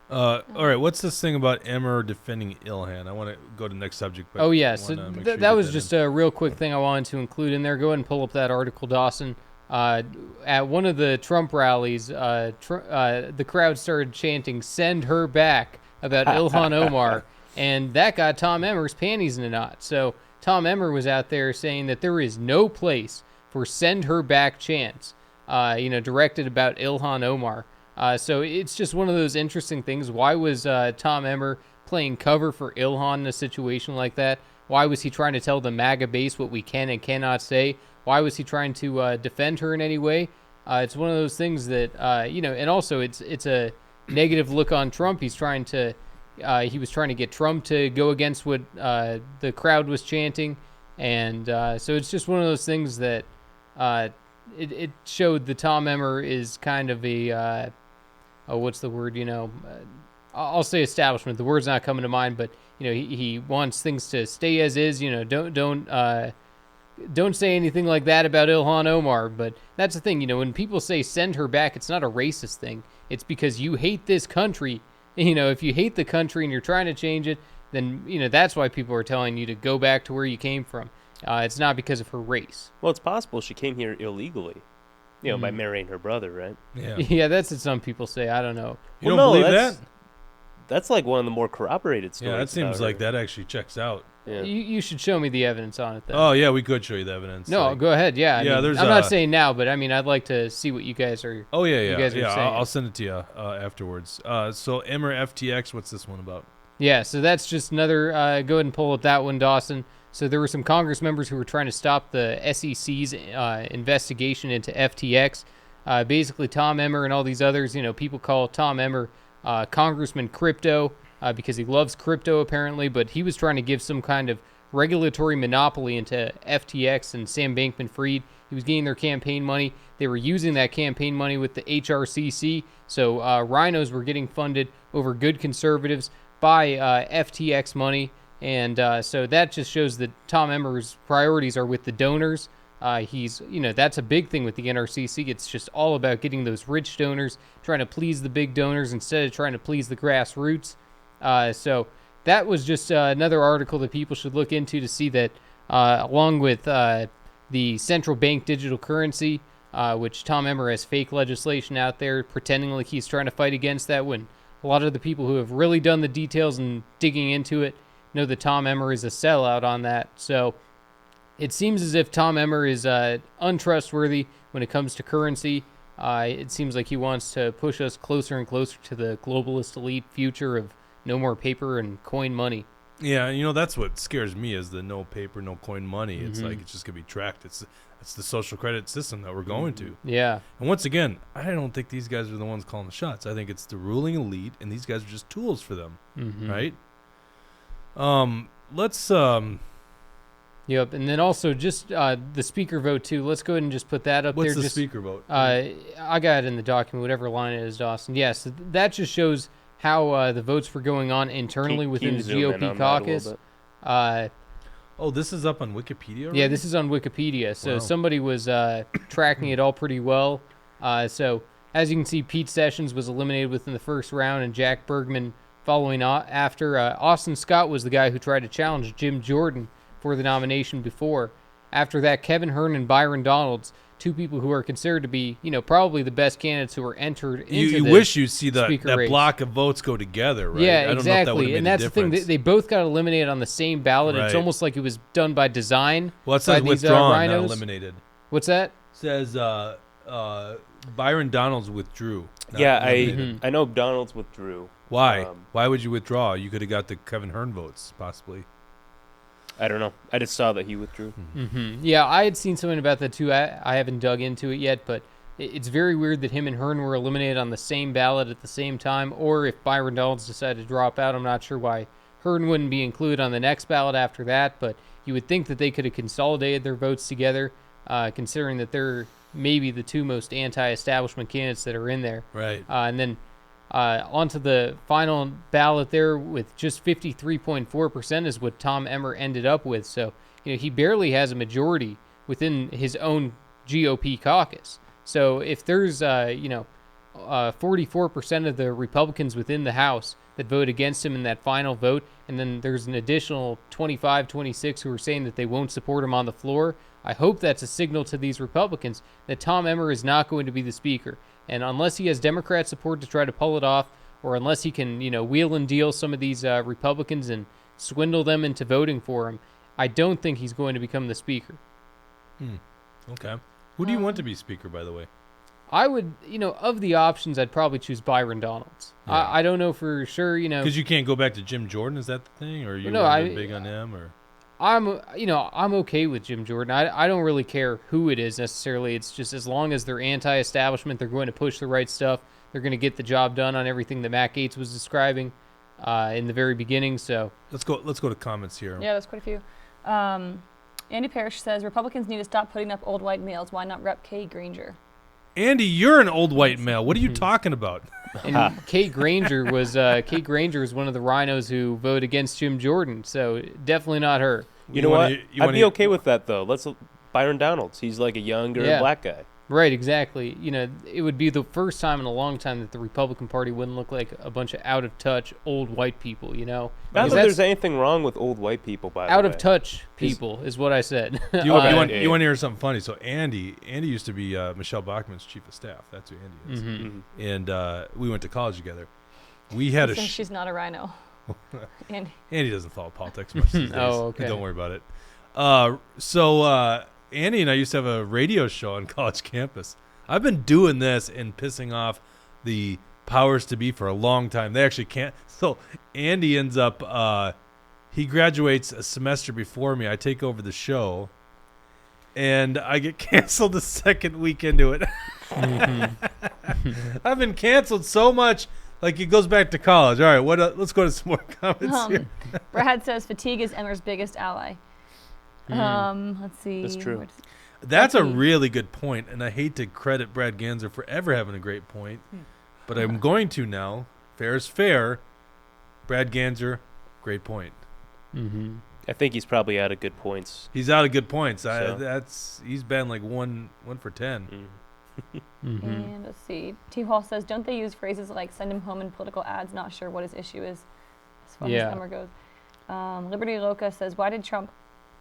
All right, what's this thing about Emmer defending Ilhan? I want to go to the next subject. But oh, yeah, so that was just a real quick thing I wanted to include in there. Go ahead and pull up that article, Dawson. At one of the Trump rallies, the crowd started chanting, "Send her back," about Ilhan Omar, and that got Tom Emmer's panties in a knot. So Tom Emmer was out there saying that there is no place for "send her back" chants, directed about Ilhan Omar. So it's just one of those interesting things. Why was Tom Emmer playing cover for Ilhan in a situation like that? Why was he trying to tell the MAGA base what we can and cannot say? Why was he trying to defend her in any way? It's one of those things that, and also it's a negative look on Trump. He was trying to get Trump to go against what the crowd was chanting. And so it's just one of those things that it showed that Tom Emmer is kind of a, what's the word, I'll say establishment. The word's not coming to mind, but, he wants things to stay as is. Don't say anything like that about Ilhan Omar. But that's the thing, when people say "send her back," it's not a racist thing. It's because you hate this country. If you hate the country and you're trying to change it, then, that's why people are telling you to go back to where you came from. It's not because of her race. Well, it's possible she came here illegally, by marrying her brother, right? Yeah. Yeah, that's what some people say. I don't know. You don't believe that? That's like one of the more corroborated stories. Yeah, that seems like that actually checks out. Yeah. You should show me the evidence on it, then. Oh, yeah, we could show you the evidence. No, go ahead. Yeah, I'm not saying now, but I'd like to see what you guys are. Oh, yeah. You guys are saying. I'll send it to you afterwards. So Emmer FTX, what's this one about? Yeah, so that's just another. Go ahead and pull up that one, Dawson. So there were some Congress members who were trying to stop the SEC's investigation into FTX. Basically, Tom Emmer and all these others, people call Tom Emmer Congressman Crypto because he loves crypto, apparently, but he was trying to give some kind of regulatory monopoly into FTX and Sam Bankman-Fried. He was getting their campaign money. They were using that campaign money with the HRCC, so rhinos were getting funded over good conservatives by FTX money. And so that just shows that Tom Emmer's priorities are with the donors. That's a big thing with the NRCC. It's just all about getting those rich donors, trying to please the big donors instead of trying to please the grassroots. So that was just another article that people should look into to see that along with the central bank digital currency, which Tom Emmer has fake legislation out there pretending like he's trying to fight against that, when a lot of the people who have really done the details and digging into it know that Tom Emmer is a sellout on that. So it seems as if Tom Emmer is untrustworthy when it comes to currency. It seems like he wants to push us closer and closer to the globalist elite future of no more paper and coin money. Yeah, that's what scares me is the no paper, no coin money. It's like it's just going to be tracked. It's the social credit system that we're going to. Yeah. And once again, I don't think these guys are the ones calling the shots. I think it's the ruling elite, and these guys are just tools for them, right? Let's Yep, and then also just the speaker vote too. Let's go ahead and just put that up what's there. the Just, speaker vote? I got it in the document, whatever line it is, Dawson. Yes, that just shows how the votes were going on internally Can within you the zoom in on GOP that a caucus. little Oh, this is up on Wikipedia already? Yeah, this is on Wikipedia. So Wow. somebody was tracking it all pretty well. So as you can see, Pete Sessions was eliminated within the first round, and Jack Bergman following after. Austin Scott was the guy who tried to challenge Jim Jordan for the nomination before. After that, Kevin Hearn and Byron Donalds, two people who are considered to be, probably the best candidates who were entered into You the wish you'd see that speaker race. block of votes go together, right? Yeah, I don't know if that exactly. would've And made a that's the thing. difference. They both got eliminated on the same ballot. It's Right. almost like it was done by design. Well, it by says these, withdrawn, not rhinos. eliminated. What's that? It says Byron Donalds withdrew. not Yeah, eliminated. I know Donalds withdrew. Why? Um, Why would you withdraw? You could have got the Kevin Hearn votes, possibly. I don't know. I just saw that he withdrew. Yeah, I had seen something about that too. I haven't dug into it yet, but it's very weird that him and Hearn were eliminated on the same ballot at the same time, or if Byron Donalds decided to drop out, I'm not sure why Hearn wouldn't be included on the next ballot after that, but you would think that they could have consolidated their votes together, considering that they're maybe the two most anti-establishment candidates that are in there. Right. And then onto the final ballot there with just 53.4% is what Tom Emmer ended up with. So, he barely has a majority within his own GOP caucus. So if there's, 44% of the Republicans within the House that vote against him in that final vote, and then there's an additional 25, 26 who are saying that they won't support him on the floor, I hope that's a signal to these Republicans that Tom Emmer is not going to be the speaker. And unless he has Democrat support to try to pull it off, or unless he can, wheel and deal some of these Republicans and swindle them into voting for him, I don't think he's going to become the speaker. Okay. Who do you want to be speaker, by the way? I would, of the options, I'd probably choose Byron Donalds. Yeah. I don't know for sure, Because you can't go back to Jim Jordan, is that the thing? Or you No, really big on him? Or I'm okay with Jim Jordan. I don't really care who it is necessarily. It's just as long as they're anti-establishment, they're going to push the right stuff. They're going to get the job done on everything that Matt Gaetz was describing in the very beginning. So let's go to comments here. Yeah, there's quite a few. Andy Parrish says Republicans need to stop putting up old white males. Why not rep Kay Granger? Andy, you're an old white male. What are you talking about? And Kate Granger was one of the rhinos who voted against Jim Jordan. So definitely not her. You know what? I'd be okay with that, though. Byron Donalds. He's like a younger black guy. Right, exactly. It would be the first time in a long time that the Republican Party wouldn't look like a bunch of out-of-touch old white people, Not that there's anything wrong with old white people, by the way. Out-of-touch people is what I said. You want to hear something funny? So Andy used to be Michelle Bachmann's chief of staff. That's who Andy is. Mm-hmm. And we went to college together. We had Since she's not a rhino. Andy doesn't follow politics much these days. Oh, okay. Don't worry about it. So Andy and I used to have a radio show on college campus. I've been doing this and pissing off the powers to be for a long time. They actually can't. So Andy ends up, he graduates a semester before me. I take over the show, and I get canceled the second week into it. I've been canceled so much. Like, it goes back to college. All right, let's go to some more comments here. Brad says fatigue is Emmer's biggest ally. Let's see. That's true. That's a really good point, and I hate to credit Brad Ganser for ever having a great point, but I'm going to now. Fair is fair. Brad Ganser, great point. Mm-hmm. I think he's probably out of good points. He's out of good points. So. He's been like one for 10. Mm-hmm. And let's see. T. Hall says, don't they use phrases like send him home in political ads? Not sure what his issue is as far as Emmer goes. Liberty Loca says, why did Trump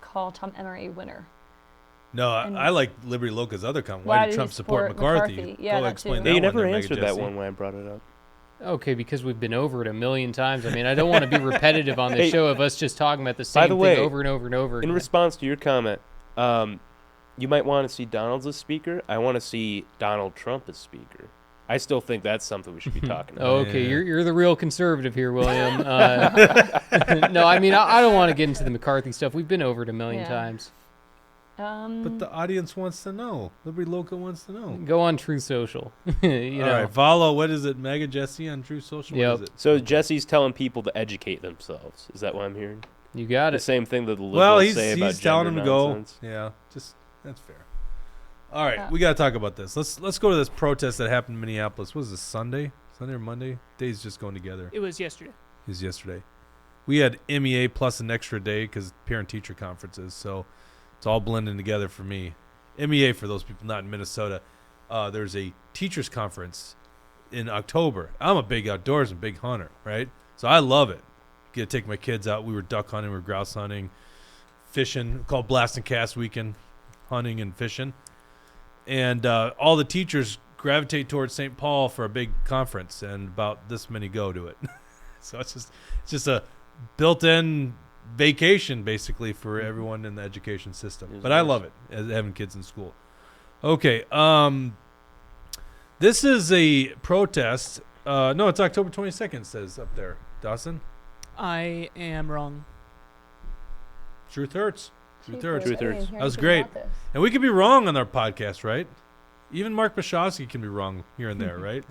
call Tom Emmer a winner? No, I like Liberty Loca's other comment. Why did Trump support McCarthy? Yeah, Go that explain too. that You one never there, answered Mega that Jesse. one when I brought it up. Okay, because we've been over it a million times. I mean, I don't want to be repetitive on the show of us just talking about the same By the way, thing over and over and over In again. response to your comment, you might want to see Donald as speaker. I want to see Donald Trump as speaker. I still think that's something we should be talking about. Oh, okay, Yeah. you're the real conservative here, William. No, I mean I don't want to get into the McCarthy stuff. We've been over it a million Yeah. times. But the audience wants to know. Liberty Local wants to know. Go on Truth Social. You know. All right, follow. What is it? Mega Jesse on True Social. Yep. What is it? So Jesse's telling people to educate themselves. Is that what I'm hearing? You got The it. same thing that the liberals Well, say about he's telling gender him to go. nonsense. Yeah, just that's fair. All right, we got to talk about this. Let's go to this protest that happened in Minneapolis. What was this, Sunday or Monday? Days just going together. It was yesterday. It was yesterday. We had MEA plus an extra day because parent-teacher conferences, so it's all blending together for me. MEA, for those people not in Minnesota, there's a teachers conference in October. I'm a big outdoors and big hunter, right? So I love it. Get to take my kids out. We were duck hunting, we were grouse hunting, fishing, called Blast and Cast Weekend, hunting and fishing. And all the teachers gravitate towards St. Paul for a big conference, and about this many go to it. So it's just a built-in vacation basically for everyone in the education system. But I love it, as having kids in school. Okay, this is a protest. No, it's October 22nd. It says up there, Dawson. I am wrong. Truth hurts. Truth hurts. Truth hurts. That was great. And we could be wrong on our podcast, right? Even Mark Bashowski can be wrong here and there, right?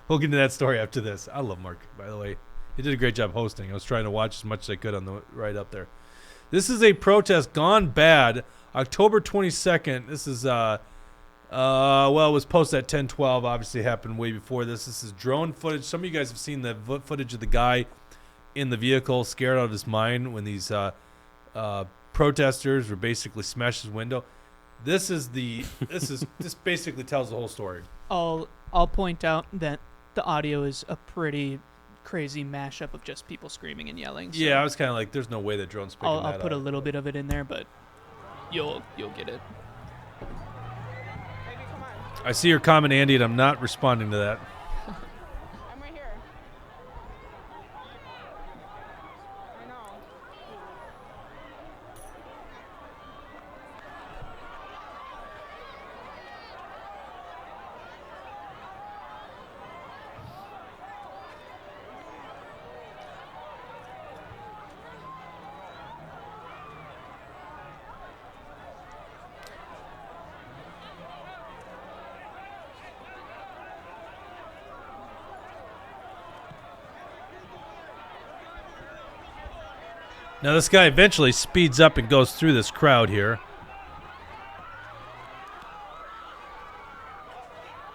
We'll get into that story after this. I love Mark, by the way. He did a great job hosting. I was trying to watch as much as I could on the right up there. This is a protest gone bad. October 22nd. This is, well, it was posted at 10:12. Obviously happened way before this. This is drone footage. Some of you guys have seen the footage of the guy in the vehicle scared out of his mind when these protesters were basically smashed his window. This basically tells the whole story. I'll point out that the audio is a pretty crazy mashup of just people screaming and yelling. So Yeah, I was kind of like, there's no way that drone's picking I'll that put a up. little bit of it in there, but you'll get it. I see your comment, Andy, and I'm not responding to that. I'm right here. I know. Now this guy eventually speeds up and goes through this crowd here.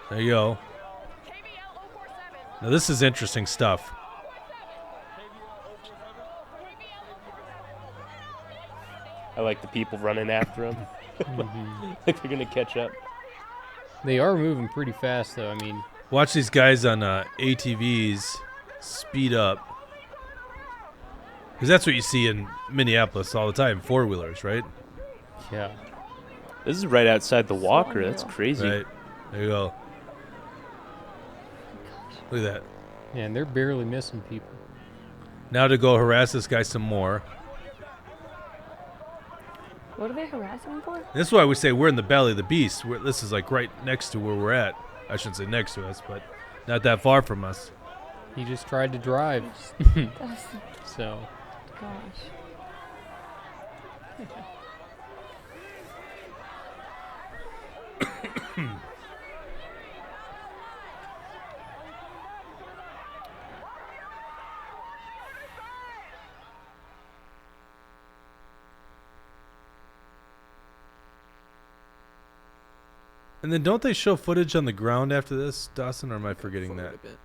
There you go. Now this is interesting stuff. I like the people running after him. Like they're going to catch up. They are moving pretty fast, though. I mean, Watch these guys on ATVs speed up. Because that's what you see in Minneapolis all the time, four-wheelers, right? yeah. This is right outside the Walker. That's crazy. Right. There you go. Look at that. Yeah, and they're barely missing people. Now to go harass this guy some more. What are they harassing him for? This is why we say we're in the belly of the beast. This is like right next to where we're at. I shouldn't say next to us, but not that far from us. He just tried to drive. That's, So, gosh. And then don't they show footage on the ground after this, Dawson, or am I forgetting For a that? little bit.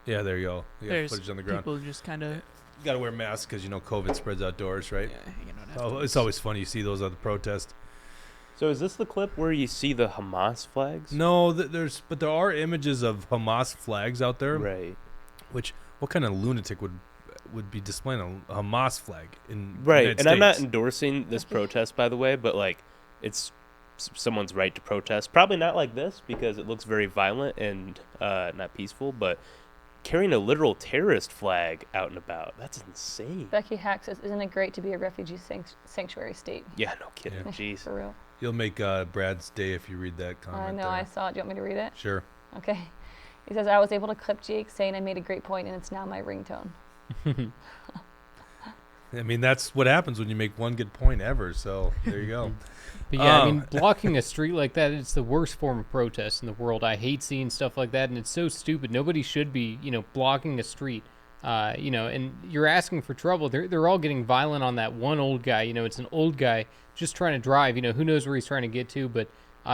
Yeah, there you go. You got There's footage on the ground. people just kind of You got to wear masks because you know COVID spreads outdoors, right? hanging out. Oh, afterwards. it's always funny. You see those at the protest. So is this the clip where you see the Hamas flags? No, but there are images of Hamas flags out there. Right. Which what kind of lunatic would be displaying a Hamas flag in the Right. United And I'm not States? endorsing this protest, by the way, but like it's someone's right to protest. Probably not like this because it looks very violent and not peaceful, but carrying a literal terrorist flag out and about. That's insane. Becky Hack says, "Isn't it great to be a refugee sanctuary state?" Yeah, no kidding. Yeah. Jeez. For real. You'll make Brad's day if you read that comment. I know. there. I saw it. Do you want me to read it? Sure. Okay. He says, "I was able to clip Jake saying I made a great point, and it's now my ringtone." I mean, that's what happens when you make one good point ever. So there you go. But yeah, I mean, blocking a street like that, it's the worst form of protest in the world. I hate seeing stuff like that, and it's so stupid. Nobody should be, blocking a street, and you're asking for trouble. They're all getting violent on that one old guy. It's an old guy just trying to drive. Who knows where he's trying to get to, but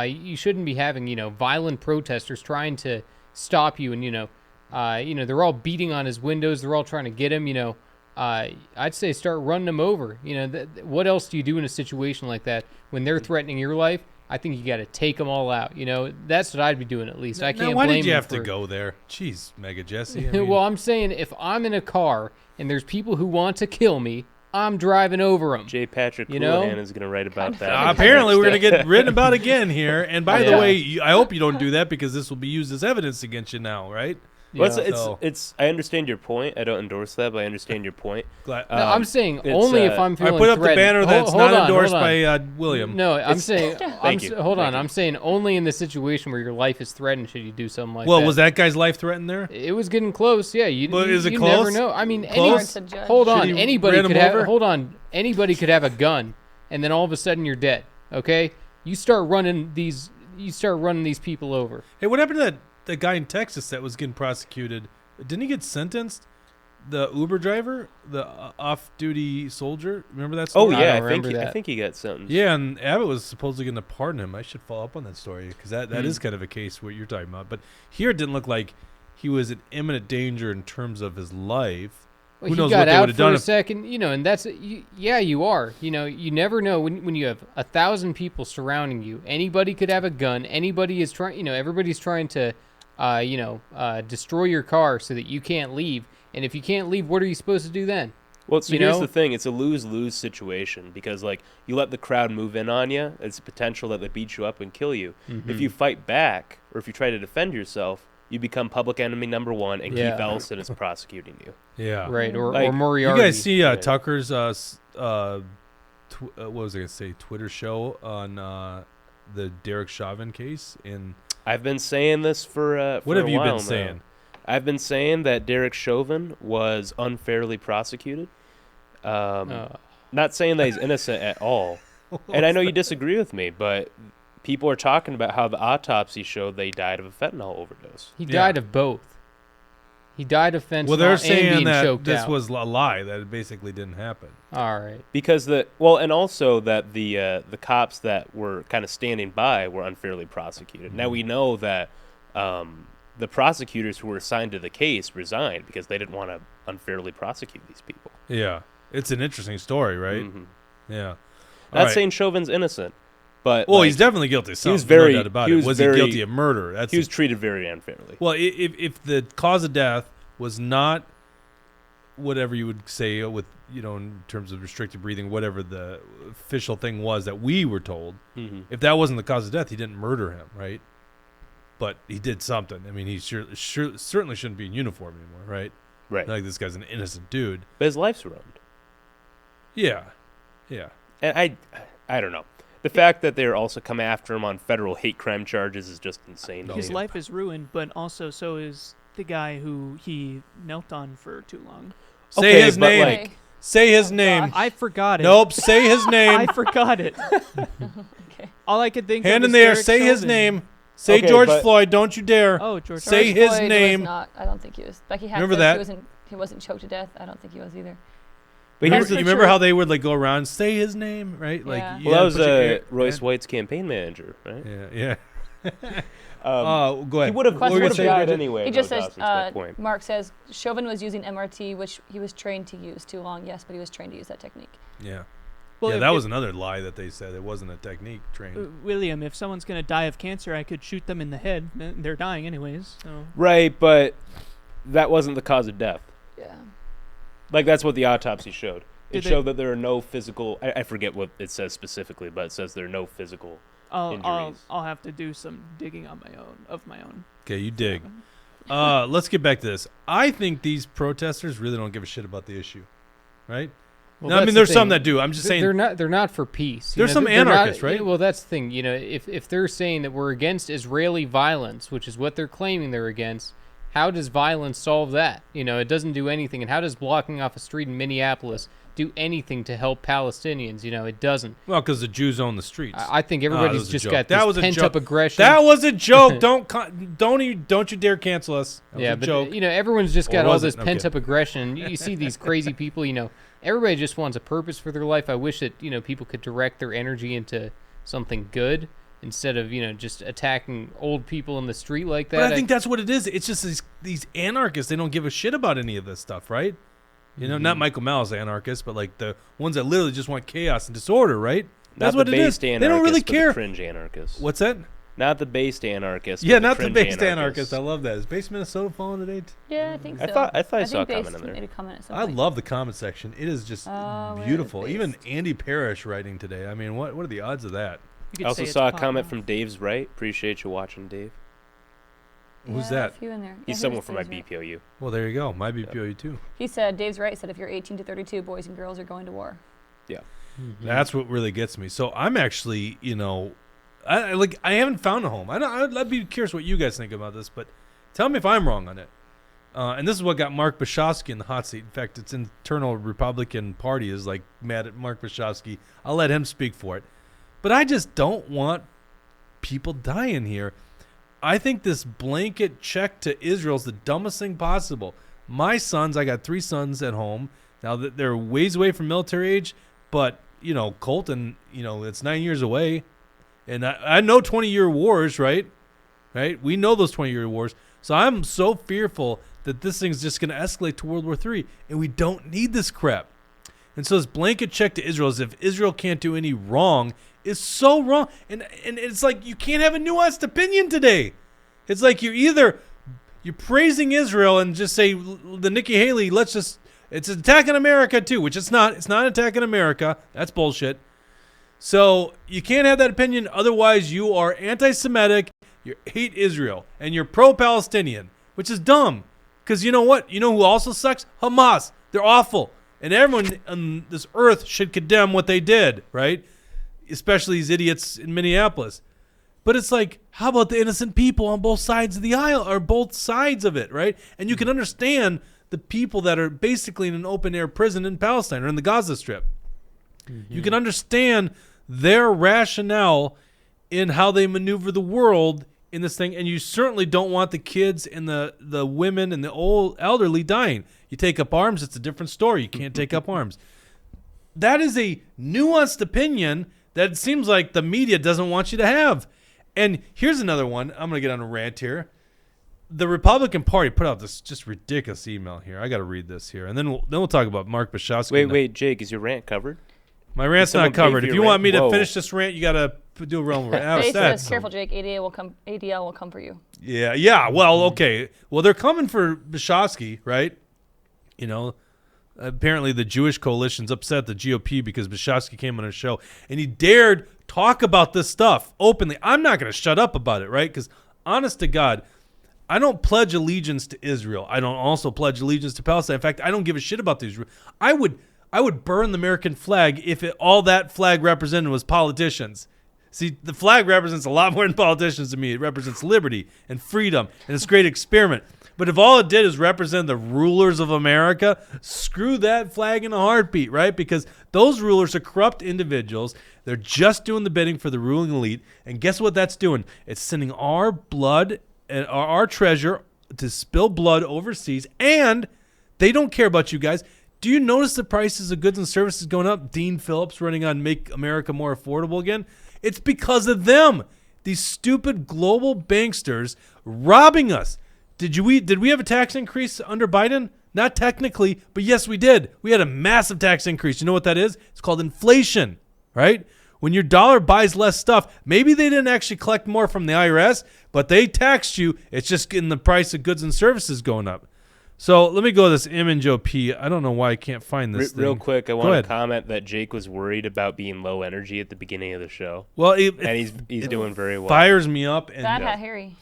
you shouldn't be having, violent protesters trying to stop you. And, they're all beating on his windows. They're all trying to get him, I'd say start running them over. What else do you do in a situation like that when they're threatening your life? I think you got to take them all out. That's what I'd be doing at least. I can't why blame did you them have to go there? Jeez, Mega Jesse. Well, I'm saying if I'm in a car and there's people who want to kill me, I'm driving over them. J. Patrick You know? Houlihan is going to write about that. Apparently, we're going to get written about again here. And by the Yeah. way, I hope you don't do that because this will be used as evidence against you now, right? Well, Yeah. it's. I understand your point. I don't endorse that, but I understand your point. Glad. No, I'm saying it's, only if I'm I feeling put up the threatened. banner that's Hold not on, endorsed hold on. by William. No, I'm saying. Thank you. Hold on. Thank you. I'm saying only in the situation where your life is threatened should you do something like Well, that. was that guy's life threatened there? It was getting close. Yeah, you. But you, is it you close? never know. I mean, Close? Hard to judge. hold Should on. he Anybody ran him could have. over? Hold on. Anybody could have a gun, and then all of a sudden you're dead. Okay. You start running these. You start running these people over. Hey, what happened to that guy in Texas that was getting prosecuted? Didn't he get sentenced? The Uber driver, the off-duty soldier. Remember that Oh story? I yeah, don't I think remember I that. think he got sentenced. Yeah, and Abbott was supposedly going to pardon him. I should follow up on that story because that is kind of a case what you're talking about. But here it didn't look like he was in imminent danger in terms of his life. Well, Who he knows got what they out would have for done a if second, and that's yeah, you are. You never know when you have 1,000 people surrounding you. Anybody could have a gun. Anybody is trying. Everybody's trying to, destroy your car so that you can't leave. And if you can't leave, what are you supposed to do then? Well, so You here's know? the thing: it's a lose-lose situation because, you let the crowd move in on you. It's a potential that they beat you up and kill you. Mm-hmm. If you fight back, or if you try to defend yourself, you become public enemy number one, and Yeah. Keith Ellison is prosecuting you. yeah. Right, or Like, Moriarty. You guys see Yeah. Tucker's what was I gonna say? Twitter show on the Derek Chauvin case. In I've been saying this for what a have you while been now. saying? I've been saying that Derek Chauvin was unfairly prosecuted. Not saying that he's innocent at all. And I know you disagree with me, but people are talking about how the autopsy showed that he died of a fentanyl overdose. He Yeah. died of both. He died of fentanyl Well, they're and saying being that choked this out. was a lie. That it basically didn't happen. All right. Because and also that the cops that were kind of standing by were unfairly prosecuted. Now we know that the prosecutors who were assigned to the case resigned because they didn't want to unfairly prosecute these people. Yeah, it's an interesting story, right? Mhm. Yeah. All Not right. saying Chauvin's innocent, but Well, he's definitely guilty of something. was very- no doubt about he it. was Was very- he guilty of murder? That's he was treated very unfairly. well. If the cause of death was not whatever you would say with in terms of restricted breathing, whatever the official thing was that we were told, Mm-hmm. if that wasn't the cause of death, he didn't murder him, right? But he did something. I mean, he certainly shouldn't be in uniform anymore, right? Right. Like this guy's an innocent dude. But his life's ruined. Yeah, yeah. And I don't know. The fact that they're also come after him on federal hate crime charges is just insane. to His me. life is ruined, but also so is the guy who he knelt on for too long. Say Okay, his but, name. like- Say his Oh, name. gosh. I forgot it. Nope. Say his name. I forgot it. Okay. All I could think Hand of in was there. Derek Say his Chauvin. name. Say Okay, George but- Floyd. Don't you dare. Oh, George. Say George his Floyd name. Was not, I don't think he was. Becky Hack Remember says that? he wasn't choked to death. I don't think he was either. But Remember, here's you the remember how they would go around, say his name, right? Like, Yeah. you well, that had was to put your- Royce White's campaign manager, right? Yeah. Go He ahead. would have What were you gonna say, died Bridget? anyway. He though, just says, Dawson's my point. Mark says, Chauvin was using MRT, which he was trained to use. Too long, yes, but he was trained to use that technique. Yeah. Well, Yeah, if- that if- was another lie that they said. It wasn't a technique trained. William, if someone's going to die of cancer, I could shoot them in the head. They're dying anyways. So. Right, but that wasn't the cause of death. Yeah. Like, that's what the autopsy showed. It Did they- showed that there are no physical... I forget what it says specifically, but it says there are no physical I'll injuries. have to do some digging on my own. Okay, you dig. Let's get back to this. I think these protesters really don't give a shit about the issue, right? Well, No, I that's mean, the there's some thing. that do. I'm just saying. They're not for peace. There's some they're not- anarchists, right? Well, that's the thing. If they're saying that we're against Israeli violence, which is what they're claiming they're against, how does violence solve that? It doesn't do anything. And how does blocking off a street in Minneapolis do anything to help Palestinians? It doesn't. Well, because the Jews own the streets. I think that everybody's was a just joke. got That this was a pent-up joke. aggression. That was a joke. Don't you dare cancel us. That was Yeah, a but joke. everyone's just Or got all was it? this Okay. pent-up aggression. You see these crazy people. Everybody just wants a purpose for their life. I wish that people could direct their energy into something good instead of just attacking old people in the street like that. But I think that's what it is. It's just these anarchists. They don't give a shit about any of this stuff, right? Not Michael Malice anarchists, but like the ones that literally just want chaos and disorder, right? That's Not what the it is. based They don't really anarchists, but care. The cringe anarchists. What's that? Not the based anarchists. Yeah, but not the cringe based anarchists. I love that. Is Base Minnesota falling today? Yeah, I think so. I thought I saw a think comment in there. Made a comment at some I point. love the comment section. It is just where is beautiful. Even Based? Andy Parrish writing today. I mean, what are the odds of that? You could I say also it's saw a pop comment rock. from Dave's right. Appreciate you watching, Dave. Who's Yeah, that? A few in there. He's Yeah, someone who's from my Dave's right? BPOU. Well, there you go. My BPOU too. He said, Dave's right, said if you're 18 to 32, boys and girls are going to war. That's what really gets me. So I'm actually, I haven't found a home. I'd be curious what you guys think about this, but tell me if I'm wrong on it. And this is what got Mark Bashofsky in the hot seat. In fact, its internal Republican Party is like mad at Mark Bashofsky. I'll let him speak for it. But I just don't want people dying here. I think this blanket check to Israel is the dumbest thing possible. My sons, I got 3 sons at home. Now that they're ways away from military age, but Colton, it's 9 years away. And I know 20-year wars, right? Right? We know those 20-year wars. So I'm so fearful that this thing's just going to escalate to World War III, and we don't need this crap. And so this blanket check to Israel, as if Israel can't do any wrong, is so wrong. And it's like you can't have a nuanced opinion today. It's like you're praising Israel and just say the Nikki Haley, it's attacking America too, which it's not. It's not attacking America. That's bullshit. So you can't have that opinion. Otherwise, you are anti-Semitic, you hate Israel, and you're pro-Palestinian, which is dumb. Because you know what? You know who also sucks? Hamas. They're awful. And everyone on this earth should condemn what they did, right? Especially these idiots in Minneapolis. But it's like, how about the innocent people on both sides of the aisle, or both sides of it, right? And you can understand the people that are basically in an open-air prison in Palestine or in the Gaza Strip. You can understand their rationale in how they maneuver the world in this thing, and you certainly don't want the kids and the women and the old elderly dying. You take up arms, it's a different story. You can't take up arms. That is a nuanced opinion that it seems like the media doesn't want you to have. And here's another one. I'm going to get on a rant here. The Republican Party put out this just ridiculous email here. I got to read this here, and then we'll talk about Mark Bashofsky. Wait, Jake, is your rant covered? My rant's someone not covered. gave If you you a want me rant? to Whoa. finish this rant, you got to do a real rant. He says, careful, Jake. ADL will come for you. Yeah. Well, okay. Well, they're coming for Bashofsky, right? Apparently the Jewish coalition's upset at the GOP because Bashofsky came on a show and he dared talk about this stuff openly. I'm not going to shut up about it, right? Because honest to God, I don't pledge allegiance to Israel. I don't also pledge allegiance to Palestine. In fact, I don't give a shit about the Israel. I would burn the American flag if all that flag represented was politicians. See, the flag represents a lot more than politicians to me. It represents liberty and freedom, and it's a great experiment. But if all it did is represent the rulers of America, screw that flag in a heartbeat, right? Because those rulers are corrupt individuals. They're just doing the bidding for the ruling elite. And guess what that's doing? It's sending our blood and our treasure to spill blood overseas, and they don't care about you guys. Do you notice the prices of goods and services going up? Dean Phillips running on Make America More Affordable again? It's because of them. These stupid global banksters robbing us. Did we have a tax increase under Biden? Not technically, but yes, we did. We had a massive tax increase. You know what that is? It's called inflation, right? When your dollar buys less stuff, maybe they didn't actually collect more from the IRS, but they taxed you. It's just in the price of goods and services going up. So let me go to this image OP. I don't know why I can't find this thing. Real quick, I Go want ahead. to comment that Jake was worried about being low energy at the beginning of the show. Well, And he's doing very well. Fires me up. And Bad Hat Harry.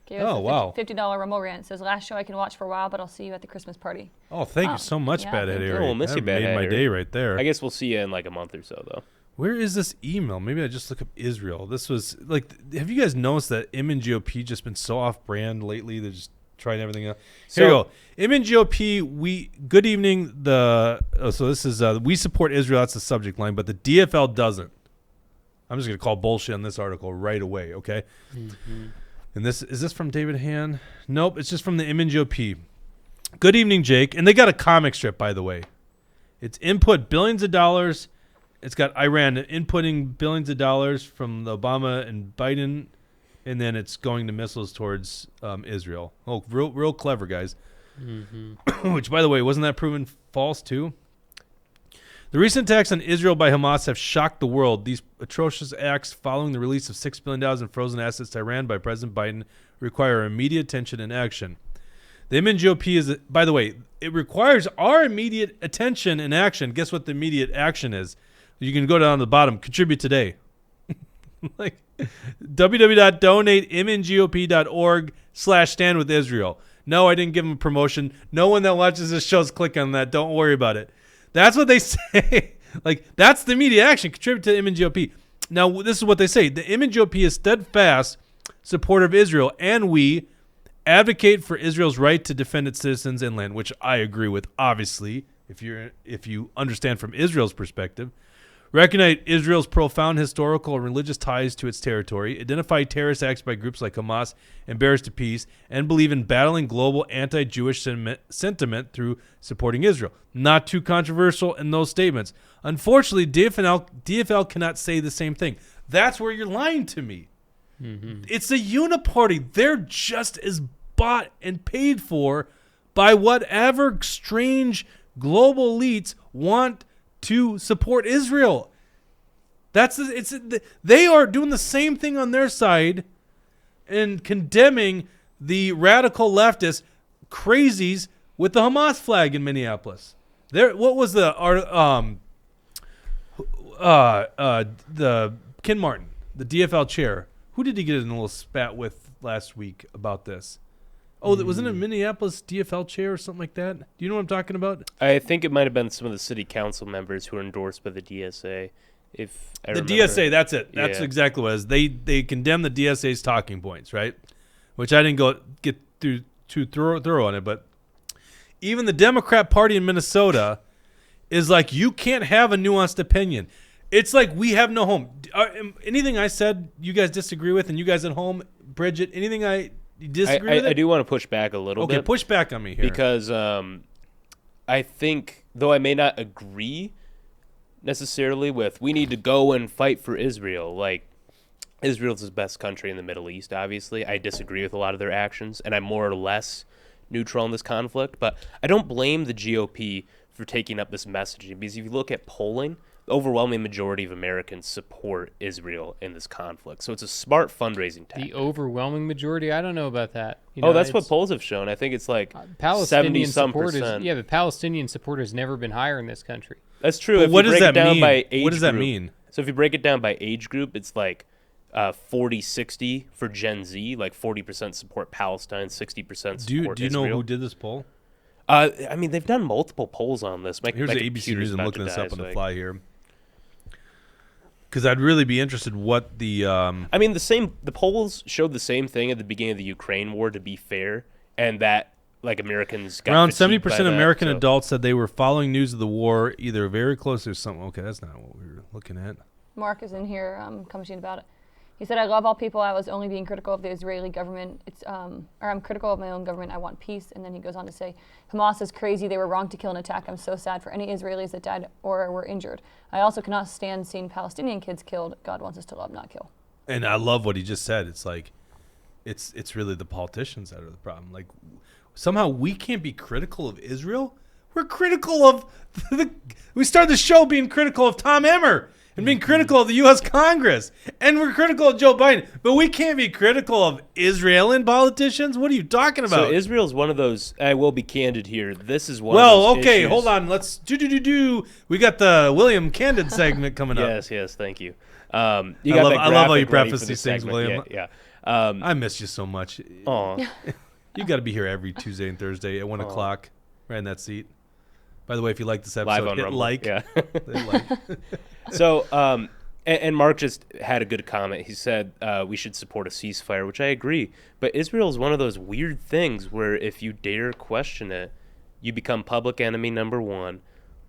Gave us Oh, a wow. $50 Rumble rant. Says, last show I can watch for a while, but I'll see you at the Christmas party. Oh, thank Oh, you so much, yeah, Bad thank Head you. Harry. we'll miss you, That Bad made my Head day Harry. right there. I guess we'll see you in like a month or so, though. Where is this email? Maybe I just look up Israel. This was like, have you guys noticed that Imin GOP just been so off brand lately? They're just trying everything else. Here you go. Imin GOP, good evening. So this is, we support Israel. That's the subject line, but the DFL doesn't. I'm just going to call bullshit on this article right away, okay? Mm-hmm. And is this from David Han? Nope, it's just from the Imin GOP. Good evening, Jake. And they got a comic strip, by the way. It's input billions of dollars. It's got Iran inputting billions of dollars from the Obama and Biden, and then it's going to missiles towards Israel. Oh, real clever, guys. Mm-hmm. Which, by the way, wasn't that proven false, too? The recent attacks on Israel by Hamas have shocked the world. These atrocious acts following the release of $6 billion in frozen assets to Iran by President Biden require immediate attention and action. The Imin GOP is, by the way, it requires our immediate attention and action. Guess what the immediate action is? You can go down to the bottom, contribute today. Like www.donateimingop.org/stand with Israel. No, I didn't give them a promotion. No one that watches this show is clicking on that. Don't worry about it. That's what they say. Like, that's the immediate action. Contribute to the Imin GOP. Now, this is what they say. The Imin GOP is steadfast supporter of Israel, and we advocate for Israel's right to defend its citizens and land, which I agree with, obviously, if you understand from Israel's perspective. Recognize Israel's profound historical and religious ties to its territory, identify terrorist acts by groups like Hamas and Bearers to Peace, and believe in battling global anti-Jewish sentiment through supporting Israel. Not too controversial in those statements. Unfortunately, DFL cannot say the same thing. That's where you're lying to me. Mm-hmm. It's a uniparty. They're just as bought and paid for by whatever strange global elites want to support Israel. They are doing the same thing on their side and condemning the radical leftist crazies with the Hamas flag in Minneapolis. What was the Ken Martin, the DFL chair? Who did he get in a little spat with last week about this? Oh, wasn't it a Minneapolis DFL chair or something like that? Do you know what I'm talking about? I think it might have been some of the city council members who were endorsed by the DSA. If I the remember. DSA, that's it. That's exactly what it is. They condemn the DSA's talking points, right? Which I didn't get through too thorough on it, but even the Democrat Party in Minnesota is like, you can't have a nuanced opinion. It's like we have no home. Anything I said, you guys disagree with, and you guys at home, Bridget, anything I disagree with? I do want to push back a little bit. Okay, push back on me here. Because I think, though I may not agree necessarily with, we need to go and fight for Israel. Like, Israel's the best country in the Middle East, obviously. I disagree with a lot of their actions, and I'm more or less neutral in this conflict. But I don't blame the GOP for taking up this messaging, because if you look at polling, the overwhelming majority of Americans support Israel in this conflict. So it's a smart fundraising tactic. The overwhelming majority? I don't know about that. That's what polls have shown. I think it's like Palestinian 70-some%. Yeah, but Palestinian support has never been higher in this country. That's true. But what does that mean? What does that mean? So if you break it down by age group, it's like 40-60 for Gen Z. Like 40% support Palestine, 60% support Israel. Do you know who did this poll? I mean, they've done multiple polls on this. Here's the ABC News. I'm looking this up on the fly here. Because I'd really be interested what the... I mean, the polls showed the same thing at the beginning of the Ukraine war, to be fair, and that, like, Americans got around fatigued 70% by that, American adults said they were following news of the war either very closely or something. Okay, that's not what we were looking at. Mark is in here commenting about it. He said, I love all people. I was only being critical of the Israeli government. I'm critical of my own government. I want peace. And then he goes on to say, Hamas is crazy. They were wrong to kill and attack. I'm so sad for any Israelis that died or were injured. I also cannot stand seeing Palestinian kids killed. God wants us to love, not kill. And I love what he just said. It's like, it's really the politicians that are the problem. Like, somehow we can't be critical of Israel. We're critical of we started the show being critical of Tom Emmer and being critical of the U.S. Congress. And we're critical of Joe Biden. But we can't be critical of Israeli politicians? What are you talking about? So Israel's one of those, I will be candid here, this is one of those okay, issues. hold on. Let's do. We got the William Candid segment coming up. Yes, thank you. I love how you preface these things, segment. William. Yeah. I miss you so much. Aw. You got to be here every Tuesday and Thursday at 1 o'clock, right in that seat. By the way, if you like this episode, Live on hit Rumble. like. Yeah. Hit like. So, and Mark just had a good comment. He said we should support a ceasefire, which I agree. But Israel is one of those weird things where if you dare question it, you become public enemy number one.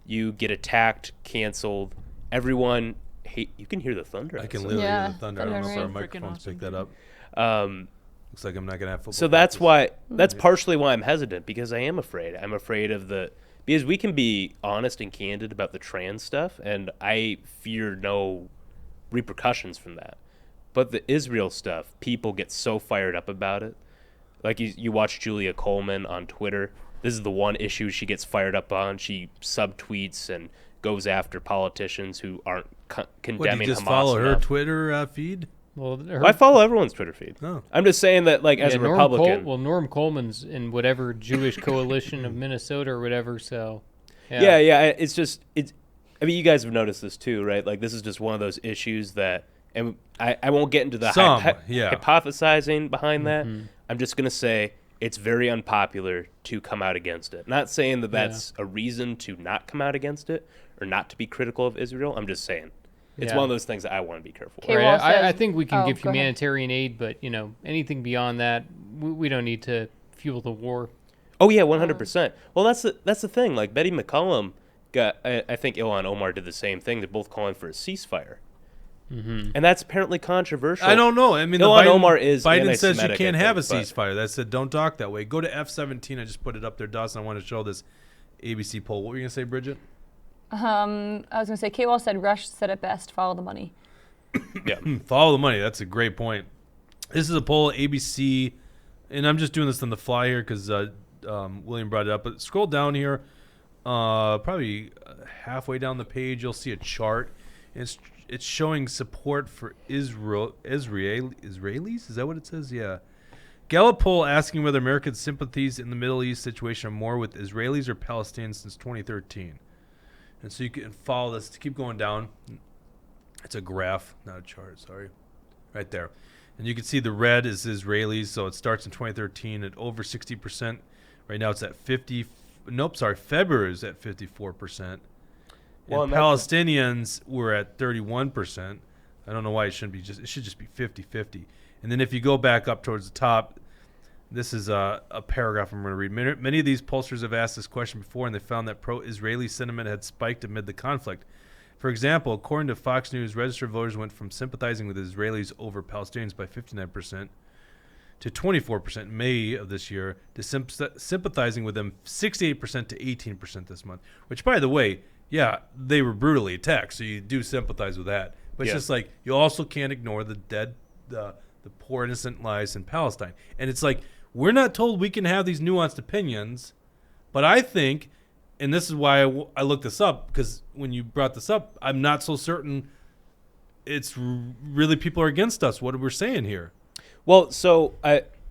You get attacked, canceled. Everyone hate. You can hear the thunder. I can outside. literally Yeah, hear the thunder. I don't know if thunder our rain. Freaking microphones awesome, pick that dude. up. Looks like I'm not gonna have football. So that's practice. why. That's partially why I'm hesitant, because I am afraid. I'm afraid of the because we can be honest and candid about the trans stuff, and I fear no repercussions from that. But the Israel stuff, people get so fired up about it. Like you watch Julia Coleman on Twitter. This is the one issue she gets fired up on. She subtweets and goes after politicians who aren't What, condemning you just Hamas follow her enough. Twitter feed? Well, Well, I follow everyone's Twitter feed. Oh. I'm just saying that, like, as a Republican. Norm Coleman's in whatever Jewish coalition of Minnesota or whatever. So, Yeah. It's just it's. I mean, you guys have noticed this too, right? Like, this is just one of those issues that, and I won't get into the hypothesizing behind that. I'm just gonna say it's very unpopular to come out against it. Not saying that that's a reason to not come out against it or not to be critical of Israel. I'm just saying it's one of those things that I want to be careful. Okay, Of. well, right. I says- think we can oh, give go ahead. humanitarian aid, but anything beyond that, we don't need to fuel the war. Oh yeah, 100%. Well, that's the thing. Like Betty McCollum got. I think Ilhan Omar did the same thing. They're both calling for a ceasefire. And that's apparently controversial. I don't know. I mean, Ilhan Omar is Biden says you anti-Semitic, can't I have a think, but- ceasefire. That said, don't talk that way. Go to F17. I just put it up there, Dawson. I want to show this ABC poll. What were you gonna say, Bridget? I was going to say, K-Wall said, Rush said it best, follow the money. Yeah. Follow the money. That's a great point. This is a poll, ABC, and I'm just doing this on the fly here because William brought it up. But scroll down here, probably halfway down the page, you'll see a chart. And it's showing support for Israelis. Is that what it says? Yeah. Gallup poll asking whether Americans' sympathies in the Middle East situation are more with Israelis or Palestinians since 2013. And so you can follow this to keep going down. It's a graph, not a chart, sorry. Right there. And you can see the red is Israelis, so it starts in 2013 at over 60%. Right now it's at 50. February is at 54%. Well, And and that's Palestinians were at 31%. I don't know why it shouldn't be it should just be 50-50. And then if you go back up towards the top, this is a paragraph I'm going to read. Many of these pollsters have asked this question before, and they found that pro-Israeli sentiment had spiked amid the conflict. For example, according to Fox News, registered voters went from sympathizing with Israelis over Palestinians by 59% to 24% in May of this year, to sympathizing with them 68% to 18% this month. Which, by the way, yeah, they were brutally attacked, so you do sympathize with that. But it's just like you also can't ignore the dead, the poor innocent lives in Palestine. And it's like we're not told we can have these nuanced opinions, but I think, and this is why I looked this up, because when you brought this up, I'm not so certain it's really people are against us. What we're saying here, Well, so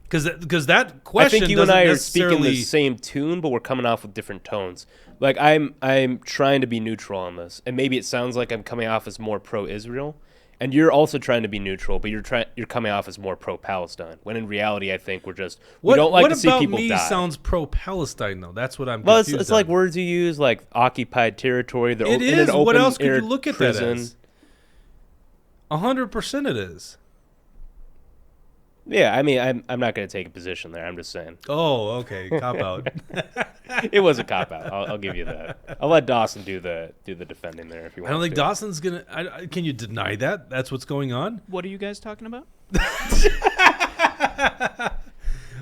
because that I question think you and doesn't I are necessarily speaking the same tune, but we're coming off with different tones. Like I'm trying to be neutral on this, and maybe it sounds like I'm coming off as more pro-Israel, and you're also trying to be neutral, but you're coming off as more pro-Palestine. When in reality, I think we don't like to see people What about me die. sounds pro-Palestine though? That's what I'm. Well, confused it's like on. words you use, like occupied territory. They're It in is. an open What else could air you look at prison. that as? 100% it is. Yeah, I mean, I'm not going to take a position there. I'm just saying Oh, okay. Cop out. it was a cop out. I'll give you that. I'll let Dawson do the defending there if you I want. don't think to. Dawson's gonna. Can you deny that? That's what's going on. What are you guys talking about?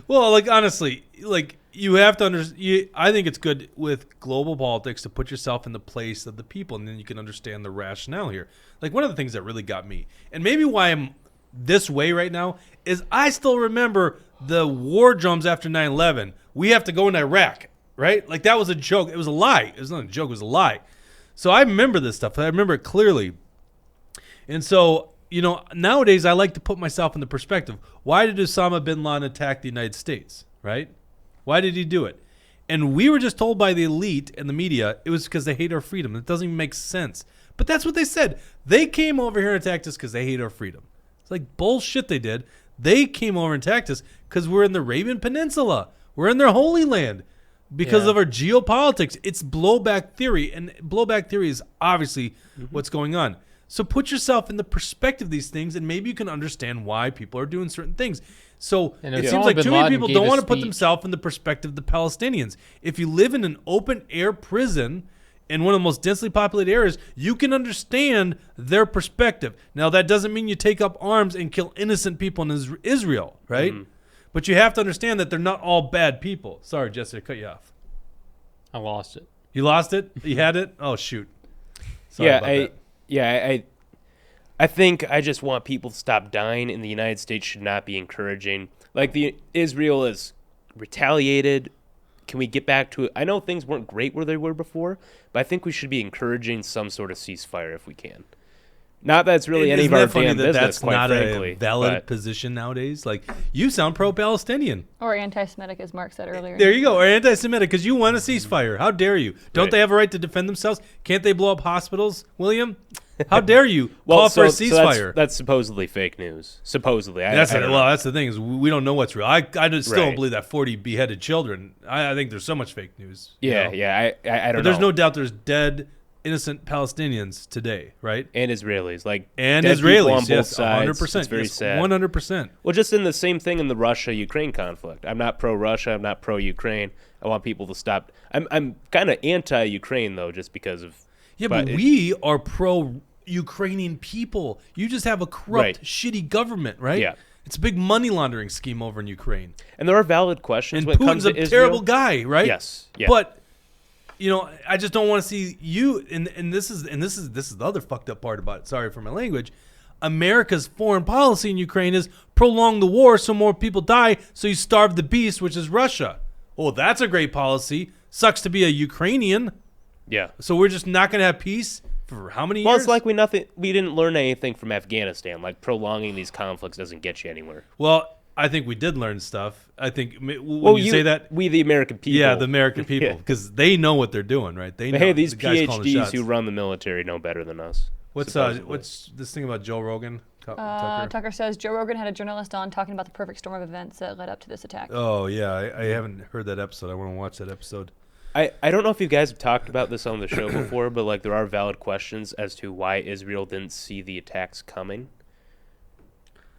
Well, like honestly, like you have to understand. I think it's good with global politics to put yourself in the place of the people, and then you can understand the rationale here. Like one of the things that really got me, and maybe why I'm this way right now, is I still remember the war drums after 9/11. We have to go into Iraq, right? Like that was a joke. It was a lie. It was not a joke. It was a lie. So I remember this stuff. I remember it clearly. And so, nowadays I like to put myself in the perspective. Why did Osama bin Laden attack the United States, right? Why did he do it? And we were just told by the elite and the media it was because they hate our freedom. It doesn't even make sense. But that's what they said. They came over here and attacked us because they hate our freedom. It's like bullshit they did. They came over and attacked us because we're in the Arabian Peninsula. We're in their holy land because Yeah. of our geopolitics. It's blowback theory, and blowback theory is obviously what's going on. So put yourself in the perspective of these things, and maybe you can understand why people are doing certain things. So And it Osama seems like bin too many Laden people gave don't a want to put speech. themselves in the perspective of the Palestinians. If you live in an open-air prison in one of the most densely populated areas, you can understand their perspective. Now, that doesn't mean you take up arms and kill innocent people in Israel, right? But you have to understand that they're not all bad people. Sorry, Jesse, I cut you off. I lost it. You lost it? You had it? Oh, shoot. Sorry Yeah, about that. I think I just want people to stop dying, and the United States should not be encouraging. Like, Israel is retaliated. Can we get back to it? I know things weren't great where they were before, but I think we should be encouraging some sort of ceasefire if we can. Not that it's really any of Isn't our that funny damn that business, that's quite not frankly. a valid but- position nowadays? Like, you sound pro-Palestinian. Or anti-Semitic, as Mark said earlier. There you go. Or anti-Semitic because you want a ceasefire. How dare you? Don't Right. they have a right to defend themselves? Can't they blow up hospitals, William? How dare you Well, call for a so ceasefire? that's supposedly fake news. Supposedly. That's I don't know. that's the thing is we don't know what's real. I just still don't Right. believe that 40 beheaded children. I think there's so much fake news. you Yeah, know? yeah. I don't But know. there's no doubt there's dead innocent Palestinians today, right? And Israelis. Like, And dead people on Israelis, both yes, sides. 100%. It's very yes, sad. 100%. Well, just in the same thing in the Russia-Ukraine conflict. I'm not pro-Russia. I'm not pro-Ukraine. I want people to stop. I'm kind of anti-Ukraine, though, just because of... Yeah, but we are pro-Ukrainian people. You just have a corrupt, Right. shitty government, right? Yeah. It's a big money laundering scheme over in Ukraine. And there are valid questions And when it comes Putin's to a Israel. terrible guy, right? Yes. Yeah. But you know, I just don't want to see you. And this is the other fucked up part about it. Sorry for my language. America's foreign policy in Ukraine is prolong the war so more people die, so you starve the beast, which is Russia. Oh, that's a great policy. Sucks to be a Ukrainian. Yeah. So we're just not going to have peace for how many Well, years? it's like we didn't learn anything from Afghanistan. Like, prolonging these conflicts doesn't get you anywhere. Well, I think we did learn stuff. I think when Well, you say that, we the American people. yeah, the American people, Yeah. because they know what they're doing, right? They know. But hey, these the guys calling the PhDs shots. who run the military know better than us. What's supposedly. what's this thing about Joe Rogan? Tucker says Joe Rogan had a journalist on talking about the perfect storm of events that led up to this attack. Oh yeah, I haven't heard that episode. I want to watch that episode. I don't know if you guys have talked about this on the show before, but like there are valid questions as to why Israel didn't see the attacks coming,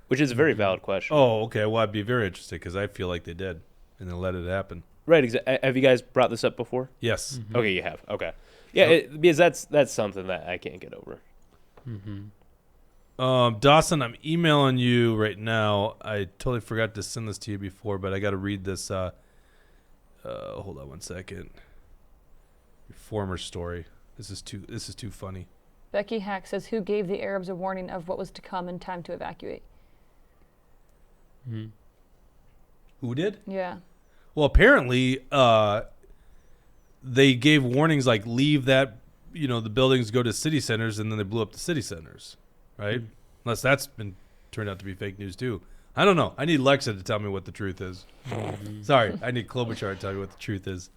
which is a very valid question. Oh, okay. Well, I'd be very interested because I feel like they did, and they let it happen. Right. Have you guys brought this up before? Yes. Okay, you have. Okay. Yeah, because that's something that I can't get over. Dawson, I'm emailing you right now. I totally forgot to send this to you before, but I got to read this. Hold on one second. Your former story. This is too funny. Becky Hack says, who gave the Arabs a warning of what was to come and time to evacuate? Who did? Yeah. Well, apparently, they gave warnings like leave that, the buildings, go to city centers, and then they blew up the city centers, right? Unless that's been turned out to be fake news too. I don't know. I need Lexa to tell me what the truth is. Sorry, I need Klobuchar to tell me what the truth is.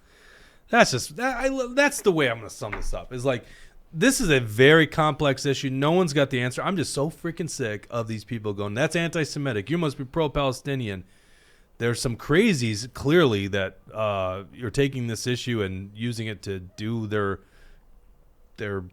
That's just that's the way I'm going to sum this up. Is like this is a very complex issue. No one's got the answer. I'm just so freaking sick of these people going, that's anti-Semitic. You must be pro-Palestinian. There's some crazies clearly that you're taking this issue and using it to do their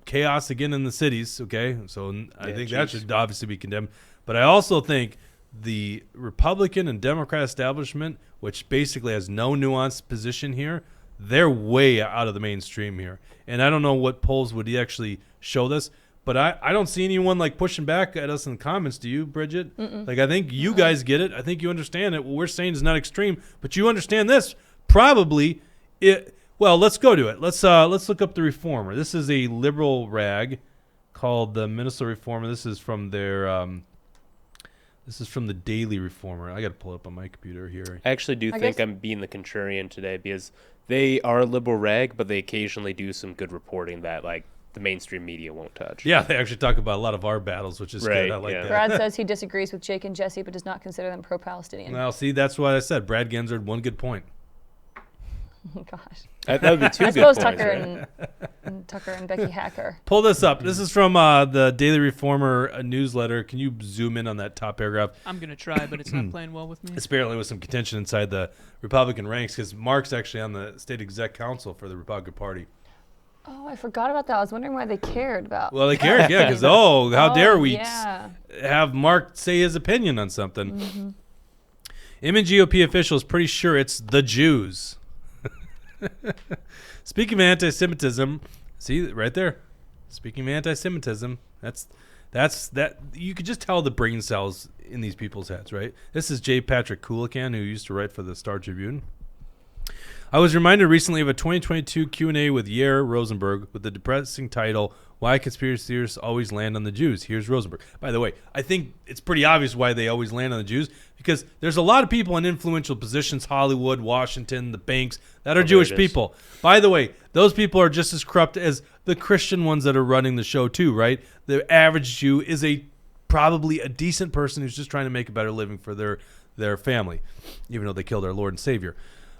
chaos again in the cities. Okay, so I think that should obviously be condemned. But I also think the Republican and Democrat establishment, which basically has no nuanced position here, they're way out of the mainstream here. And I don't know what polls would actually show this, but I don't see anyone like pushing back at us in the comments. Do you, Bridget? Like, I think you guys get it. I think you understand it. What we're saying is not extreme, but you understand this. Probably it. Well, let's go to it. Let's look up the Reformer. This is a liberal rag called the Minnesota Reformer. This is from their this is from the Daily Reformer. I got to pull it up on my computer here. I actually do think I'm being the contrarian today because they are a liberal rag, but they occasionally do some good reporting that like the mainstream media won't touch. Yeah, they actually talk about a lot of our battles, which is good. I like that. Brad says he disagrees with Jake and Jesse, but does not consider them pro-Palestinian. Well, see, that's what I said. Brad Genzer had one good point. Oh, gosh. That would be two I good suppose points, Tucker right? and Tucker and Becky Hacker. Pull this up. This is from the Daily Reformer newsletter. Can you zoom in on that top paragraph? I'm gonna try, but it's not playing well with me. Apparently, with some contention inside the Republican ranks, because Mark's actually on the state exec council for the Republican Party. Oh, I forgot about that. I was wondering why they cared about. Well, they cared, yeah, because how dare we yeah. have Mark say his opinion on something? Image GOP officials pretty sure it's the Jews. Speaking of anti-Semitism, see right there. Speaking of anti-Semitism, that's that. You could just tell the brain cells in these people's heads, right? This is J. Patrick Coolican, who used to write for the Star Tribune. I was reminded recently of a 2022 Q&A with Yair Rosenberg with the depressing title, "Why Conspiracy Theorists Always Land on the Jews." Here's Rosenberg. By the way, I think it's pretty obvious why they always land on the Jews, because there's a lot of people in influential positions, Hollywood, Washington, the banks, that are Jewish people. By the way, those people are just as corrupt as the Christian ones that are running the show too, right? The average Jew is probably a decent person who's just trying to make a better living for their family, even though they killed our Lord and Savior.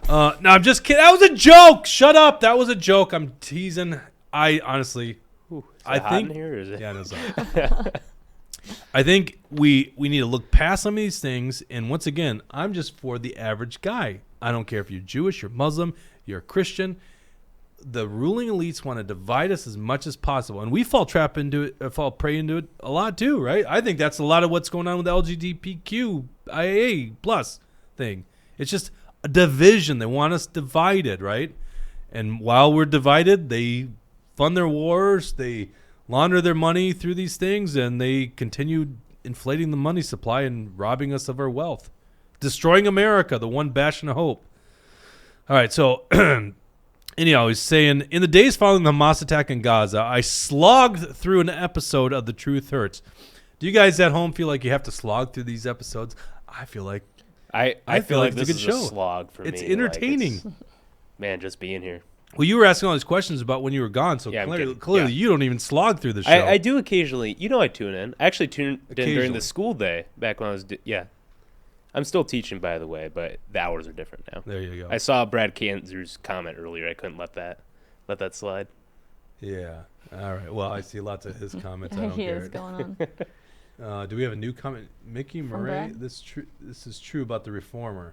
No, I'm just kidding. That was a joke. Shut up. That was a joke. I'm teasing. I honestly, I think. In here, or is it? Yeah, no, sorry. I think we need to look past some of these things. And once again, I'm just for the average guy. I don't care if you're Jewish, you're Muslim, you're a Christian. The ruling elites want to divide us as much as possible, and we fall prey into it a lot too, right? I think that's a lot of what's going on with the LGBTQIA plus thing. It's just a division. They want us divided, right? And while we're divided, they fund their wars, they launder their money through these things, and they continue inflating the money supply and robbing us of our wealth. Destroying America, the one bastion of hope. All right, so anyhow, he's saying, in the days following the Hamas attack in Gaza, I slogged through an episode of The Truth Hurts. Do you guys at home feel like you have to slog through these episodes? I feel like I feel like it's a this good is show. a slog for me. It's entertaining. Man, just being here. Well, you were asking all these questions about when you were gone, so Yeah, I'm clearly, kidding. Yeah. you don't even slog through the show. I do occasionally. I tune in. I actually tuned in during Occasionally. the school day back when I was. I'm still teaching, by the way, but the hours are different now. There you go. I saw Brad Kanzer's comment earlier. I couldn't let that slide. Yeah. All right. Well, I see lots of his comments. I don't He care. is going on. Do we have a new comment? Mickey From Murray, Brad? this is true about the reformer.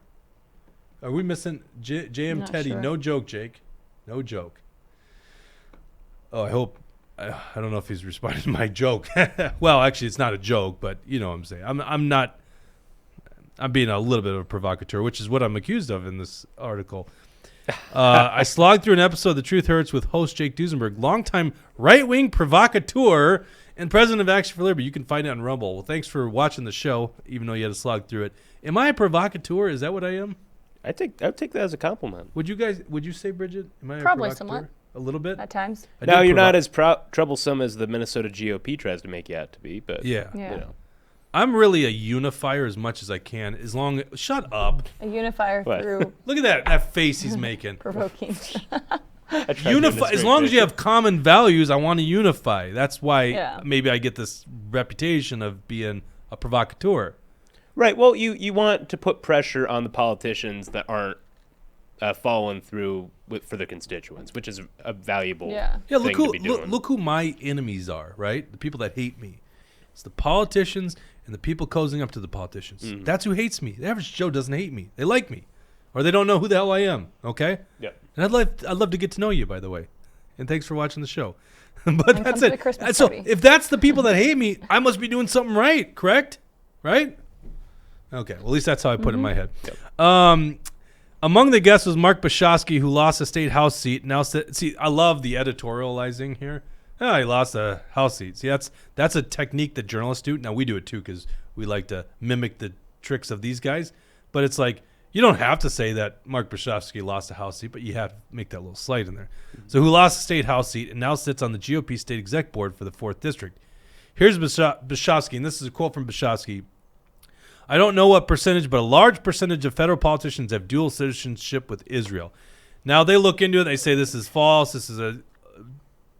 Are we missing JM Not Teddy? sure. No joke, Jake. No joke. Oh, I hope. I don't know if he's responding to my joke. Well, actually, it's not a joke, but you know what I'm saying. I'm being a little bit of a provocateur, which is what I'm accused of in this article. I slogged through an episode of The Truth Hurts with host Jake Duesenberg, longtime right-wing provocateur and president of Action for Liberty. You can find it on Rumble. Well, thanks for watching the show, even though you had to slog through it. Am I a provocateur? Is that what I am? I would take that as a compliment. Would you say, Bridget? Am I Probably a provocateur? somewhat. A little bit? At times. I Now do you're provo- not as troublesome as the Minnesota GOP tries to make you out to be, but Yeah. Yeah. you know. I'm really a unifier as much as I can. Shut up. A unifier What? through Look at that face he's making. provoking. I tried doing Unify. this As great long as you thing. have common values, I want to unify. That's why Yeah. maybe I get this reputation of being a provocateur. Right. Well, you want to put pressure on the politicians that aren't following through for their constituents, which is a valuable Yeah. Yeah, thing to be doing. look who my enemies are, right? The people that hate me. It's the politicians and the people cozying up to the politicians. Mm-hmm. That's who hates me. The average Joe doesn't hate me. They like me. Or they don't know who the hell I am, okay? Yeah. And I'd love to get to know you, by the way. And thanks for watching the show. But And that's come to it. the Christmas So party. if that's the people that hate me, I must be doing something right, correct? Right? Okay. Well, at least that's how I put it in my head. Among the guests was Mark Bashosky, who lost a state house seat. Now, see, I love the editorializing here. Oh, he lost a house seat. See, that's a technique that journalists do. Now, we do it too because we like to mimic the tricks of these guys. But it's like, you don't have to say that Mark Bashosky lost a house seat, but you have to make that little slight in there. So who lost a state house seat and now sits on the GOP state exec board for the 4th District. Here's Bashosky, and this is a quote from Bashosky. I don't know what percentage, but a large percentage of federal politicians have dual citizenship with Israel. Now, they look into it. They say this is false. This is a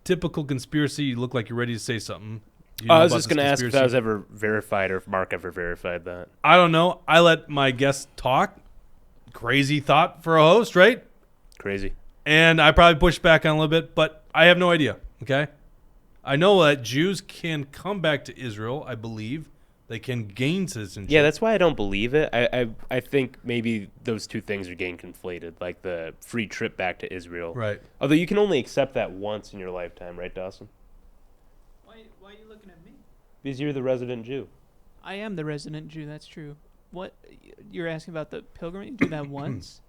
typical conspiracy. You look like you're ready to say something. You know I was about just this going to ask if conspiracy? that was ever verified or if Mark ever verified that. I don't know. I let my guests talk. Crazy thought for a host, right? Crazy. And I probably pushed back on a little bit, but I have no idea. Okay, I know that Jews can come back to Israel. I believe they can gain citizenship. Yeah, that's why I don't believe it. I think maybe those two things are getting conflated, like the free trip back to Israel. right. Although you can only accept that once in your lifetime, right, Dawson? Why are you looking at me? Because you're the resident Jew. I am the resident Jew. That's true. What you're asking about the pilgrimage? You do that once?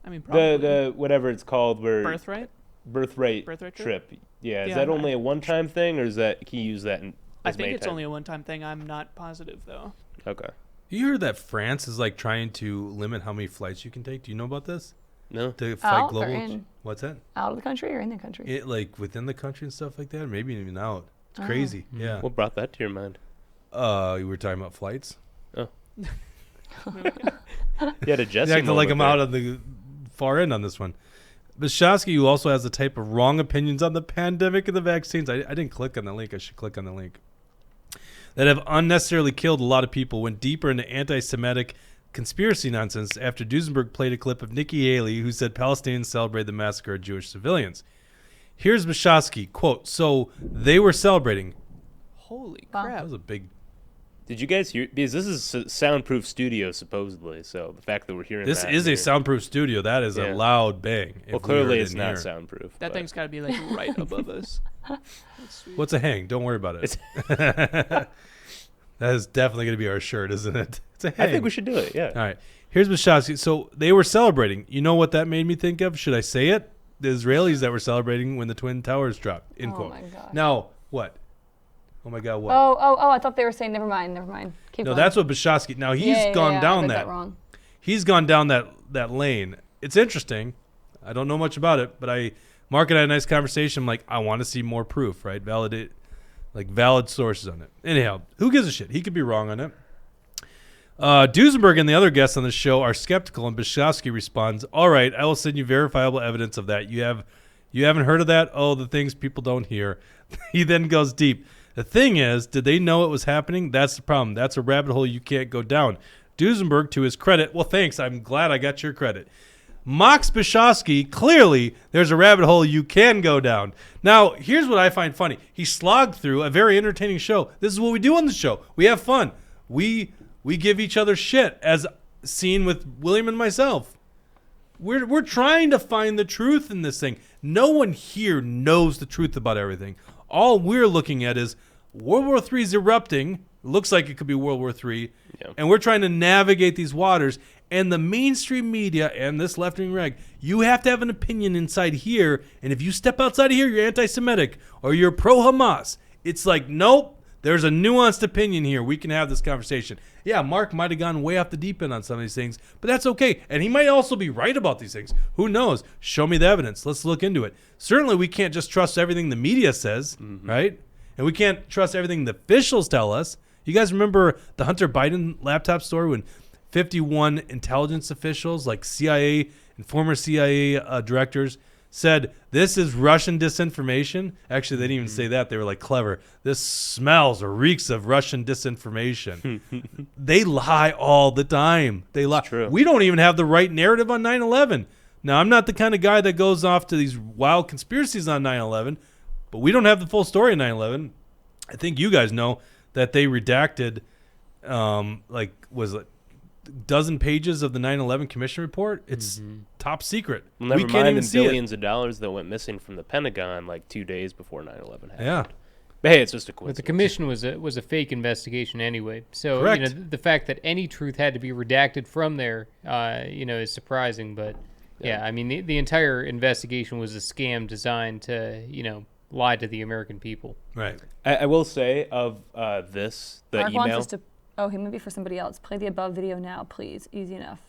I mean, probably. The whatever it's called, where birthright. birthright Birthright trip. Yeah, is Yeah, that I- only a one-time thing, or is that can you use that? I think it's only a one-time thing. I'm not positive though. Okay. You heard that France is like trying to limit how many flights you can take? Do you know about this? No. To fight Out or global. in? What's that? Out of the country or in the country? It like within the country and stuff like that, or maybe even out. It's Oh. crazy. Yeah. What brought that to your mind? You were talking about flights. You had a Jesse You acted like moment I'm there. out of the far end on this one. Bishosky, who also has the type of wrong opinions on the pandemic and the vaccines. I didn't click on the link. I should click on the link. That have unnecessarily killed a lot of people, went deeper into anti-Semitic conspiracy nonsense after Duesenberg played a clip of Nikki Haley, who said Palestinians celebrate the massacre of Jewish civilians. Here's Bishosky, quote, so they were celebrating. Holy Wow. That crap! was a big... Did you guys hear? Because this is a soundproof studio, supposedly. So the fact that we're hearing This that is a here- soundproof studio. That is Yeah. a loud bang. if Well, we heard clearly it it's in not here. soundproof. That but- thing's got to be like right above us. That's sweet. What's a hang? Don't worry about it. That is definitely going to be our shirt, isn't it? It's a hang. I think we should do it. Yeah. All right. Here's Bishosky. So they were celebrating. You know what that made me think of? Should I say it? The Israelis that were celebrating when the Twin Towers dropped. End Oh quote. my gosh. Now, what? Oh my God, what? Oh! I thought they were saying never mind. Keep no, going. that's what Bishosky. Now, he's Yeah, gone I down read that. wrong. He's gone down that lane. It's interesting. I don't know much about it, but Mark and I had a nice conversation. I'm like, I want to see more proof, right? Validate, like valid sources on it. Anyhow, who gives a shit? He could be wrong on it. Duesenberg and the other guests on the show are skeptical, and Bishosky responds, all right, I will send you verifiable evidence of that. You haven't heard of that? Oh, the things people don't hear. He then goes deep. The thing is, did they know it was happening? That's the problem. That's a rabbit hole you can't go down. Duesenberg, to his credit, well, thanks. I'm glad I got your credit. Mocks Bishosky, clearly there's a rabbit hole you can go down. Now, here's what I find funny. He slogged through a very entertaining show. This is what we do on the show. We have fun. We give each other shit, as seen with William and myself. We're trying to find the truth in this thing. No one here knows the truth about everything. All we're looking at is World War III is erupting. Looks like it could be World War III. Yeah. And we're trying to navigate these waters. And the mainstream media and this left-wing rag, you have to have an opinion inside here. And if you step outside of here, you're anti-Semitic or you're pro-Hamas. It's like, nope, there's a nuanced opinion here. We can have this conversation. Yeah, Mark might have gone way off the deep end on some of these things, but that's okay. And he might also be right about these things. Who knows? Show me the evidence. Let's look into it. Certainly, we can't just trust everything the media says, right? And we can't trust everything the officials tell us. You guys remember the Hunter Biden laptop story when 51 intelligence officials, like CIA and former CIA directors, said this is Russian disinformation? Actually, they didn't even say that. They were like clever. This smells or reeks of Russian disinformation. They lie all the time. They lie. true. We don't even have the right narrative on 9/11. Now, I'm not the kind of guy that goes off to these wild conspiracies on 9/11, but we don't have the full story of 9/11. I think you guys know that they redacted, was it dozen pages of the 9/11 Commission report? It's top secret. Well, never we can't mind even the see it. billions of dollars that went missing from the Pentagon like 2 days before 9/11 happened. Yeah. But hey, it's just a But coincidence. the commission was a fake investigation anyway. So Correct. the fact that any truth had to be redacted from there, is surprising. But yeah, I mean the entire investigation was a scam designed to lie to the American people. Right. I will say of the Mark wants email. us to. Oh, he might be for somebody else. Play the above video now, please. Easy enough.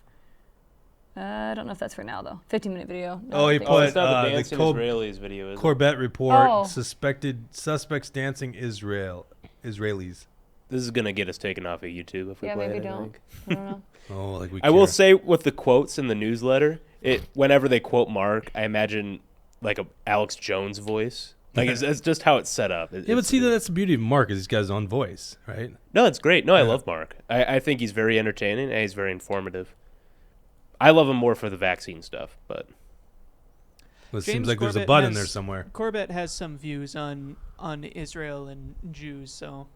I don't know if that's for now though. 15-minute video. No, Oh, he I think Oh, put, it's not the the dancing Cob- Israelis video, is it? Corbett report. Oh. Suspects dancing Israelis. This is gonna get us taken off of YouTube if we Yeah, play maybe it. I don't. think. I don't know. Oh, like we. I will care. say with the quotes in the newsletter, whenever they quote Mark, I imagine like a Alex Jones voice. Like it's just how it's set up. Yeah, but see, that's the beauty of Mark is he's got his own voice, right? No, it's great. No, I Yeah. love Mark. I think he's very entertaining and he's very informative. I love him more for the vaccine stuff, but It James seems like there's a Corbett butt in there has- somewhere. Corbett has some views on Israel and Jews, so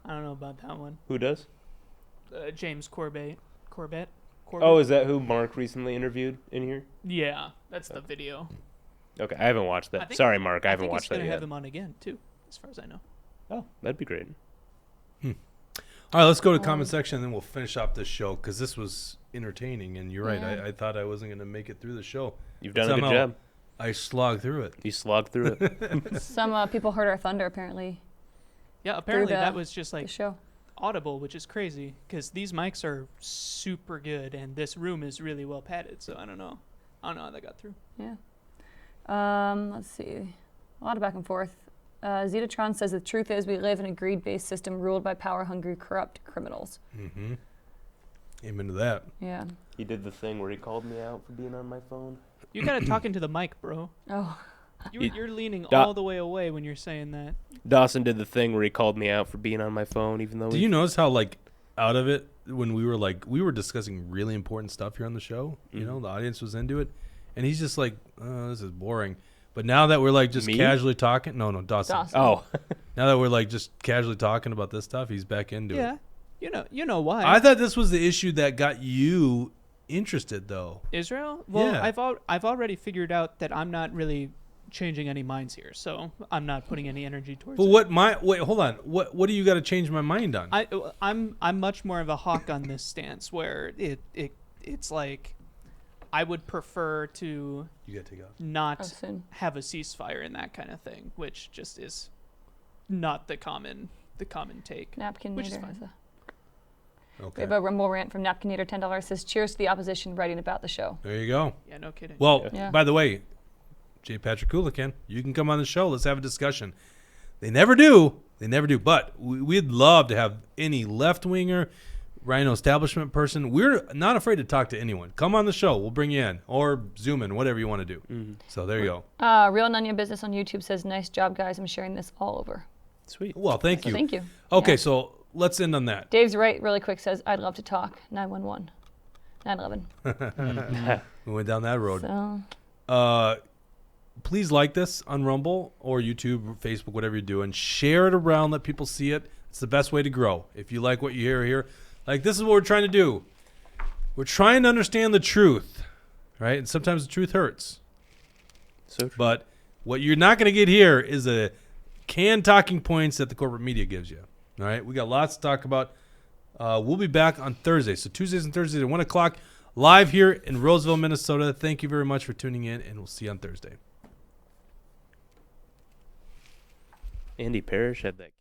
I don't know about that one. Who does? James Corbett. Corbett. Oh, is that who Mark recently interviewed in here? Yeah, that's the video. Okay, I haven't watched I that. think- Sorry, Mark, I I haven't think watched he's that gonna yet. have him on again too, as far as I know. Oh, that'd be great. All right, let's go to comment section and then we'll finish off this show because this was entertaining. And you're right, Yeah. I thought I wasn't going to make it through the show. You've But done a good somehow job. I slogged through it. You slogged through it. Some people heard our thunder apparently. Yeah, apparently the- that was just The like show. audible, which is crazy because these mics are super good and this room is really well padded. So I don't know how that got through. Yeah. Let's see. A lot of back and forth. Zetatron says the truth is we live in a greed-based system ruled by power-hungry, corrupt criminals. Mm-hmm. Amen to that. Yeah. He did the thing where he called me out for being on my phone. You gotta talk into the mic, bro. Oh. You're leaning Da- all the way away when you're saying that. Dawson did the thing where he called me out for being on my phone, even though Do you notice how, like, out of it, when we were discussing really important stuff here on the show, you know, the audience was into it, and he's just like, oh, this is boring. But now that we're, like, just Me? casually talking, no, Dawson. Oh, Now that we're, like, just casually talking about this stuff, he's back into it. Yeah, you know why? I thought this was the issue that got you interested, though. Israel? Well, Yeah. I've already figured out that I'm not really changing any minds here, so I'm not putting any energy towards But it. wait, hold on. What do you got to change my mind on? I'm much more of a hawk on this stance where it's like I would prefer to You got to take off. not soon. have a ceasefire and that kind of thing, which just is not the common take. Napkin Which is Nader fine. has a. Okay. We have a Rumble rant from Napkin Nader, $10 says, cheers to the opposition writing about the show. There you go. Yeah, no kidding. Well, Yeah. by the way, J. Patrick Coolican, you can come on the show. Let's have a discussion. They never do. But we'd love to have any left-winger, Rhino establishment person. We're not afraid to talk to anyone. Come on the show. We'll bring you in. Or Zoom in, whatever you want to do. So there you go. Real Nunya Business on YouTube says, nice job, guys. I'm sharing this all over. sweet. Well, thank So you. thank you. Okay, Yeah. so let's end on that. Dave's right really quick says, I'd love to talk. 911. 911. We went down that road. So, Please like this on Rumble or YouTube or Facebook, whatever you're doing. Share it around. Let people see it. It's the best way to grow. If you like what you hear here, like this is what we're trying to do. We're trying to understand the truth, right? And sometimes the truth hurts. So true. But what you're not going to get here is a canned talking points that the corporate media gives you. All right? We got lots to talk about. We'll be back on Thursday. So Tuesdays and Thursdays at 1 o'clock, live here in Roseville, Minnesota. Thank you very much for tuning in, and we'll see you on Thursday. Andy Parrish had that.